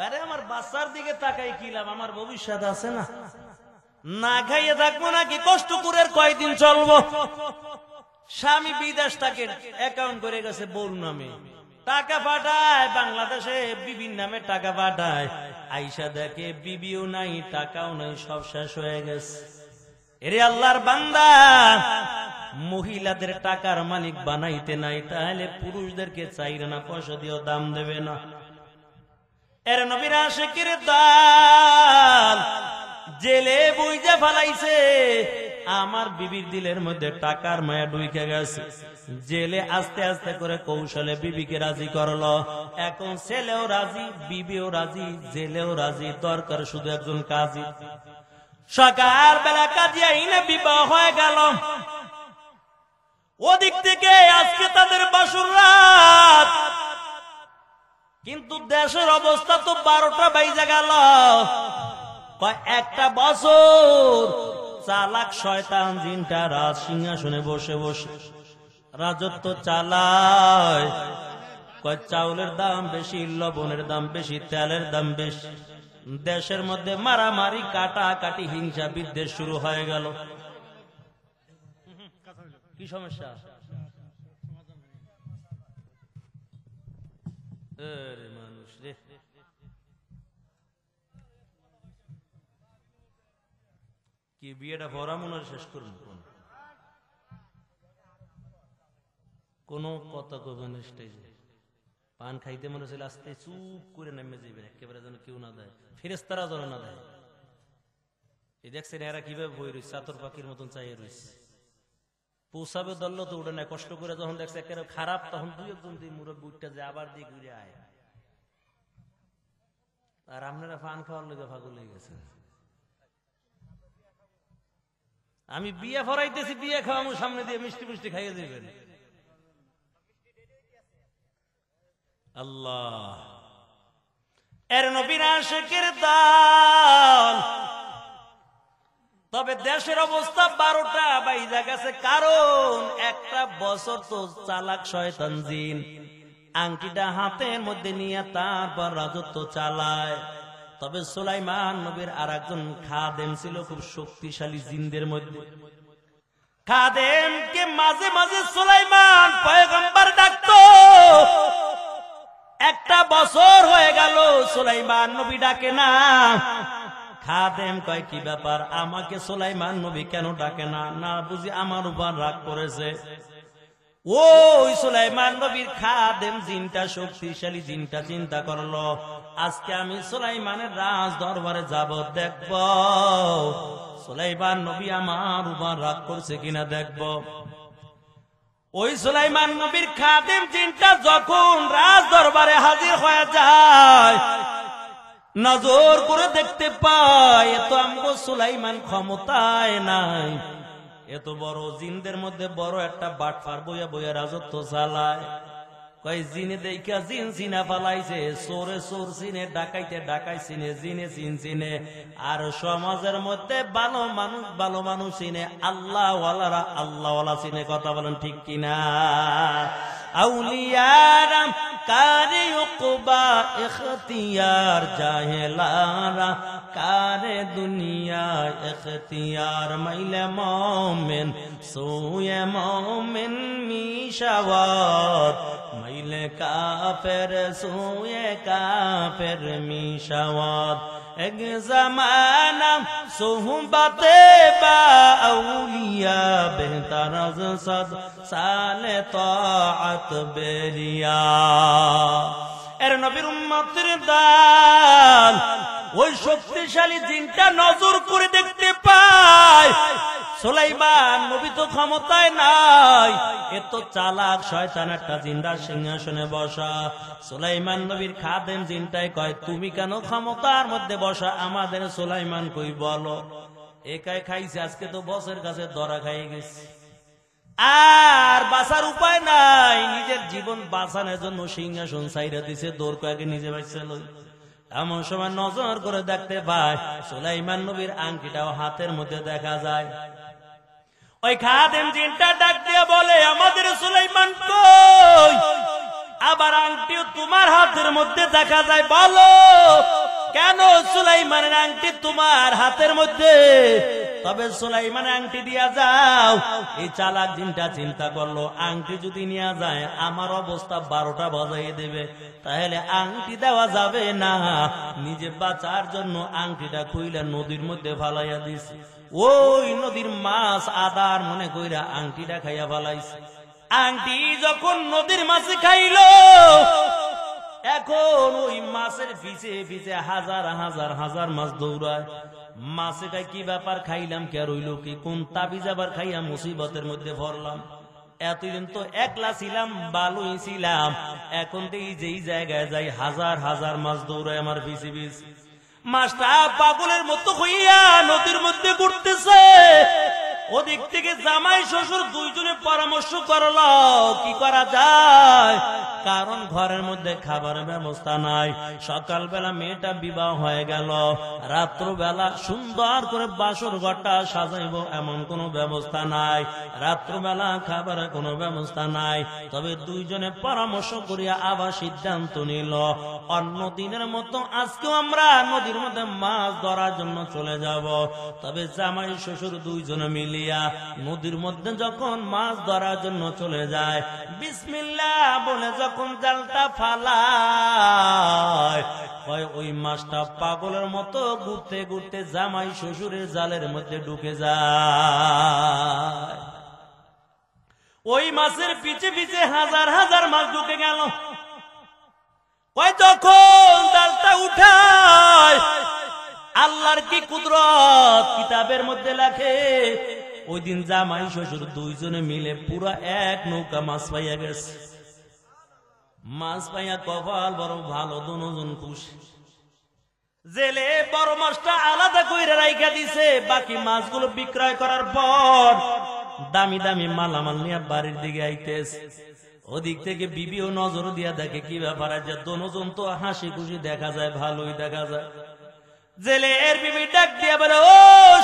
Speaker 1: আরে আমার বাচ্চার দিকে তাকাই কিলাম, আমার ভবিষ্যৎ আছে না, না খাইয়ে থাকবো নাকি কষ্ট করে কয়দিন চলবো? স্বামী বিদেশ থাকে, অ্যাকাউন্ট করে গেছে বউর নামে, টাকা পাঠায় বাংলাদেশে, বিবির নামে টাকা পাঠায়, আইসা দেখে বিবিও নাই, টাকাও নাই, সব শেষ হয়ে গেছে। এরে আল্লাহর বান্দা, মহিলাদের টাকার মালিক বানাইতে নাই, তাহলে পুরুষদেরকে চাইরে না, পয়সা দিয়েও দাম দেবে না। এর নবীর আশিকের দল জেলে বুইজা ফেলাইছে, আমার বিবির দিলের মধ্যে টাকার মায়া ঢুকে গেছে। জেলে আস্তে আস্তে করে কৌশলে বিবিকে রাজি করলো। এখন ছেলেও রাজি, বিবিও রাজি, জেলেও রাজি, দরকার শুধু একজন কাজী। সকাল বেলা কাজী আইনে বিবাহ হয়ে গেল। ওদিক থেকে আজকে তাদের বাসর রাত, কিন্তু দেশের অবস্থা তো 12টা বাইজা গেল। একটা বছর চালাক শয়তান জিনটা রাজ সিংহাসনে বসে বসে রাজত্ব চালায়। চাউলের দাম বেশি, লবণের দাম বেশি, তেলের দাম বেশি। দেশের মধ্যে মারামারি, কাটাকাটি, হিংসা বিদ্বেষ শুরু হয়ে গেল। কি সমস্যা? মানুষ রে, কি বিয়েটা ভরা মনে শেষ করুন, কোন কথা কবেন স্টেজে। পান খাইতে মনে ছিল আস্তে চুপ করে নেমে যাবেন, একেবারে যেন কেউ না দেয়, ফেরেশতারা যেন না দেয়। এই দেখছেন এরা কিভাবে বই রয়েছে, চাতর পাখির মতন চাইয়ে রয়েছে। পৌঁছাবে দল তো উঠে নেয়, কষ্ট করে যখন দেখছে একেবারে খারাপ, তখন দুই একজন দিয়ে মুরব্বী উঠতে যায়, আবার দিয়ে ঘুরে আয়। আর আপনারা পান খাওয়ার লেগে পাগল হয়ে গেছেন। আমি বিয়ে ফরাইতেছি, বিয়ে খাওয়াবো, সামনে দিয়ে মিষ্টি মিষ্টি খাইয়ে দেবেন। আল্লাহ এর নবীর আশিকের দল। তবে দেশের অবস্থা 12টা বাইজা গেছে, কারণ একটা বছর তো চালাক শয়তান জিন আংটিটা হাতের মধ্যে নিয়ে তারপর রাজত্ব চালায়। তবে সুলাইমান নবীর আর একজন খাদেম ছিল, খুব শক্তিশালী জিনদের মধ্যে। খাদেমকে মাঝে মাঝে সুলাইমান পয়গম্বর ডাকতো। একটা বছর হয়ে গেল সুলাইমান নবী ডাকে না। খাদেম কয় কি ব্যাপার, আমাকে সুলাইমান নবী কেন ডাকে না? না বুঝি আমার উপর রাগ করেছে। ওই সুলাইমান নবীর খাদেম জিনটা, শক্তিশালী জিনটা চিন্তা করলো, আজকে আমি সুলাইমানের রাজ দরবারে যাব, দেখব সুলাইমান নবী আমার উপর রাগ করছে কিনা দেখব। ওই সুলাইমান নবীর খাদেম জিনটা যখন রাজ দরবারে হাজির হয়ে যায়, নজর করে দেখতে পায় এত আমগো সুলাইমান ক্ষমতায় নাই, এত বড় জিনদের মধ্যে বড় একটা বাটফার বইয়া বইয়া রাজত্ব চালায়। কয় জিনে দেখা জিন চিনা পালাইছে, চোরে চোর চিনে, ডাকাইতে ডাকাই চিনে, জিনে চিন চিনে। আর সমাজের মধ্যে ভালো মানুষ চিনে, আল্লাহ ওয়ালারা আল্লাহ ওয়ালা চিনে। কথা বলেন ঠিক কিনা? আউলিয়ারা কারে উকবা ইখতিয়ার, জাহেলারা কারে দুনিয়া ইখতিয়ার। মাইলে মোমেন সোয়ে মোমেন মিশাওয়াত, মাইলে কাফের সোয়ে কাফের মিশাওয়াত। এক জামানা সোহবতে বা আউলিয়া, বেহতার আজ সাদ সালে তাআত বেরিয়া। এর নবীর উম্মতের দান ওই শক্তিশালী জিনটা নজর করে দেখতে পায় সুলাইমান নবী তো ক্ষমতায় নাই, এত চালাক শয়তান একটা জিনরা সিংহাসনে বসা। সুলাইমান নবীর খাদেম জিনটাই কয়, তুমি কেন ক্ষমতার মধ্যে বসা? আমাদের সুলাইমান কই বলো। একাই খাইছে, আজকে তো বসের কাছে ধরা খাইয়ে গেছে, আর বাঁচার উপায় নাই। নিজের জীবন বাঁচানোর জন্য সিংহাসন ছাইরা দিছে, দৌড় কয়েকে নিজে বাঁচছিল। এমন সময় নজর করে দেখতে পায় সুলাইমান নবীর আংটিটাও হাতের মধ্যে দেখা যায়। ওই খাদেম জিনটা ডাক দিয়ে বলে, আমাদের সুলাইমান কই? আবার আংটিও তোমার হাতের মধ্যে দেখা যায়, বলো কেন সুলাইমানের আংটি তোমার হাতের মধ্যে? তবে সুলাইমান আংটি দিয়া যাও। এই চালাক জিনটা চিন্তা করলো, আংটি যদি নিয়ে যায় আমার অবস্থা 12টা বাজাইয়ে দেবে, তাহলে আংটি দেওয়া যাবে না। নিজে বাঁচার জন্য আংটিটা খুইলা নদীর মধ্যে ফালাইয়া দিছে। ওই নদীর মাছ আদার মনে কইরা আংটিটা খাইয়া ফালাইছে। আংটি যখন নদীর মাছে খাইল, এখন ওই মাছের পিছে পিছে হাজার হাজার হাজার মাছ দৌড়ায়। মাছে খাই কি ব্যাপার, খাইলাম কে রইল কি, কোন তাবিজ আবার খাইয়া মুসিবতের মধ্যে ভরলাম। এতদিন তো একলা ছিলাম, ভালোই ছিলাম, এখন থেকে যেই জায়গায় যাই হাজার হাজার মাছ দৌড়ায় আমার পিছে পিছে। মাছটা পাগলের মতো হইয়া নদীর মধ্যে ঘুরতেছে। ওদিক থেকে জামাই শ্বশুর দুইজনে পরামর্শ পরামর্শ করলো কি করা যায়, কারণ ঘরের মধ্যে খাবারের ব্যবস্থা নাই। সকালবেলা মেয়েটা বিবাহ হয়ে গেল, রাত্রবেলা সুন্দর করে বাসর ঘরটা সাজাইব এমন কোনো ব্যবস্থা নাই, রাত্রবেলা খাবারের কোনো ব্যবস্থা নাই। তবে দুইজনে পরামর্শ করিয়া আবার সিদ্ধান্ত নিল, অন্য দিনের মতো আজকেও আমরা নদীর মধ্যে মাছ ধরার জন্য চলে যাব। তবে জামাই শ্বশুর দুইজনে মিলিয়া নদীর মধ্যে যখন মাছ ধরার জন্য চলে যায়, বিসমিল্লাহ বলে যখন জালটা ফালায়, ওই মাছটা পাগলের মতো ঘুরতে ঘুরতে জামাই শ্বশুরের জালের মধ্যে ঢুকে যায়। ওই মাছের পিছে পিছে হাজার হাজার মাছ ঢুকে গেল। যখন জালটা উঠায়, আল্লাহর কি কুদরত কিতাবের মধ্যে লেখে, ওই দিন জামাই শ্বশুর দুইজনে মিলে পুরা এক নৌকা মাছ পাইয়া গেছে। মাছ পাইয়া কপাল বড় ভালো, দুজন খুশি। জেলে বড় মাছটা আলাদা কইরা রাইখা দিছে, বাকি মাছগুলো বিক্রয় করার পর দামি দামি মালামাল নিয়ে বাড়ির দিকে আইতেছে। ওদিক থেকে বিবিও নজর দিয়া দেখে কি ব্যাপার, যে দুজন তো হাসি খুশি দেখা যায়, ভালোই দেখা যায়। জেলের বিবি ডাক দিয়া বলে, ও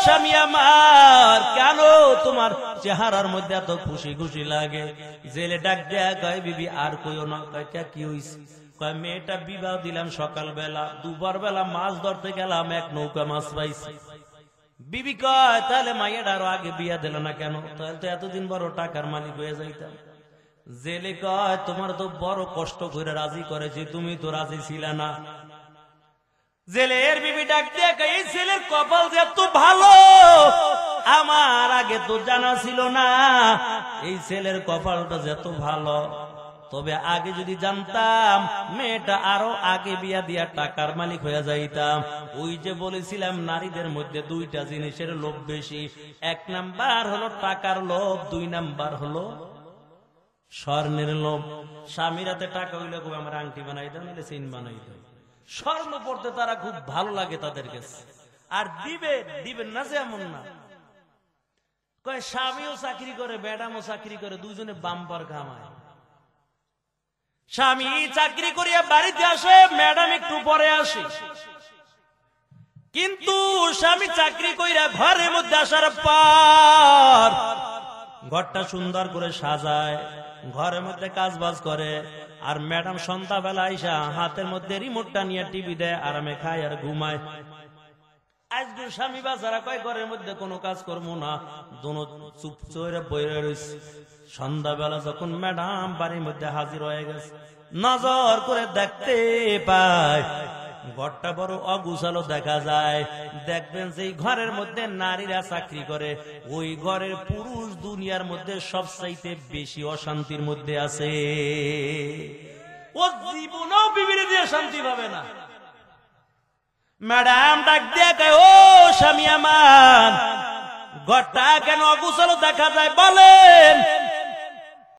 Speaker 1: স্বামী আমার, কেন তোমার চেহারার মধ্যে এত খুশি খুশি লাগে? জেলে ডাক দিয়া কয়, বিবি আর কইও না। কয় কি হইছে? কয় মেয়েটা বিবাহ দিলাম সকালবেলা, দুবার বেলা মাছ ধরতে গেলাম, এক নৌকা মাছ পাইছি। বিবি কয়, তাহলে মাইয়াটা আরো আগে বিয়া দিল না কেন? তাহলে তো এতদিন বড় টাকার মালিক হয়ে যাইতাম। জেলে কয়, তোমার তো বড় কষ্ট করে রাজি করেছি, তুমি তো রাজি ছিলে না। জেলের বিবি ডাক দিয়ে কয়, এই ছেলের কপাল যে এত ভালো, আমার আগে তো জানা ছিল না। এই ছেলের কপালটা যে এত ভালো, তবে আগে যদি জানতাম মেয়েটা আরো আগে বিয়া দিয়া টাকার মালিক হয়ে যাইতাম। ওই যে বলেছিলাম নারীদের মধ্যে দুইটা জিনিসের লোভ বেশি, এক নাম্বার হলো টাকার লোভ, দুই নাম্বার হলো স্বর্ণের লোভ। স্বামীরাতে টাকা হইলে খুব আমার আংটি বানাই দাও, নাহলে চেইন বানাই দাও। স্বর্ণ পড়তে তারা খুব ভালো লাগে তাদের কাছে, আর দিবেন না যে এমন না। কয় স্বামীও চাকরি করে, ম্যাডামও চাকরি করে, দুইজনে বাম্পার কামায়। স্বামী চাকরি করিয়া বাড়িতে আসে, ম্যাডাম একটু পরে আসে। কিন্তু স্বামী চাকরি কইরা ঘরের মধ্যে আসার পর ঘরটা সুন্দর করে সাজায়, ঘরের মধ্যে কাজ বাজ করে, আর ম্যাডাম সন্ধ্যাবেলা আইসা হাতের মধ্যে রিমোটটা নিয়ে টিভি দেয়, আরামে খায় আর ঘুমায়। আজকে স্বামী বাজারা কয় ঘরের মধ্যে কোনো কাজ করবো না, দোনো চুপ চোরে বইরে রয়েছে। সন্ধ্যাবেলা যখন ম্যাডাম বাড়ির মধ্যে হাজির হয়ে গেছে, নজর করে দেখতে পায় ঘরটা বড় অগুছালো দেখা যায়। দেখবেন যে ঘরের মধ্যে নারীরা চাকরি করে, ওই ঘরের পুরুষ দুনিয়ার মধ্যে সবচাইতে বেশি অশান্তির মধ্যে আছে। ও জীবনেও বিবিরে দিয়ে শান্তি পাবে না। ম্যাডাম ডাক দিয়ে কয়, ও স্বামী আমার, ঘরটা কেন অগুছালো দেখা যায় বলেন?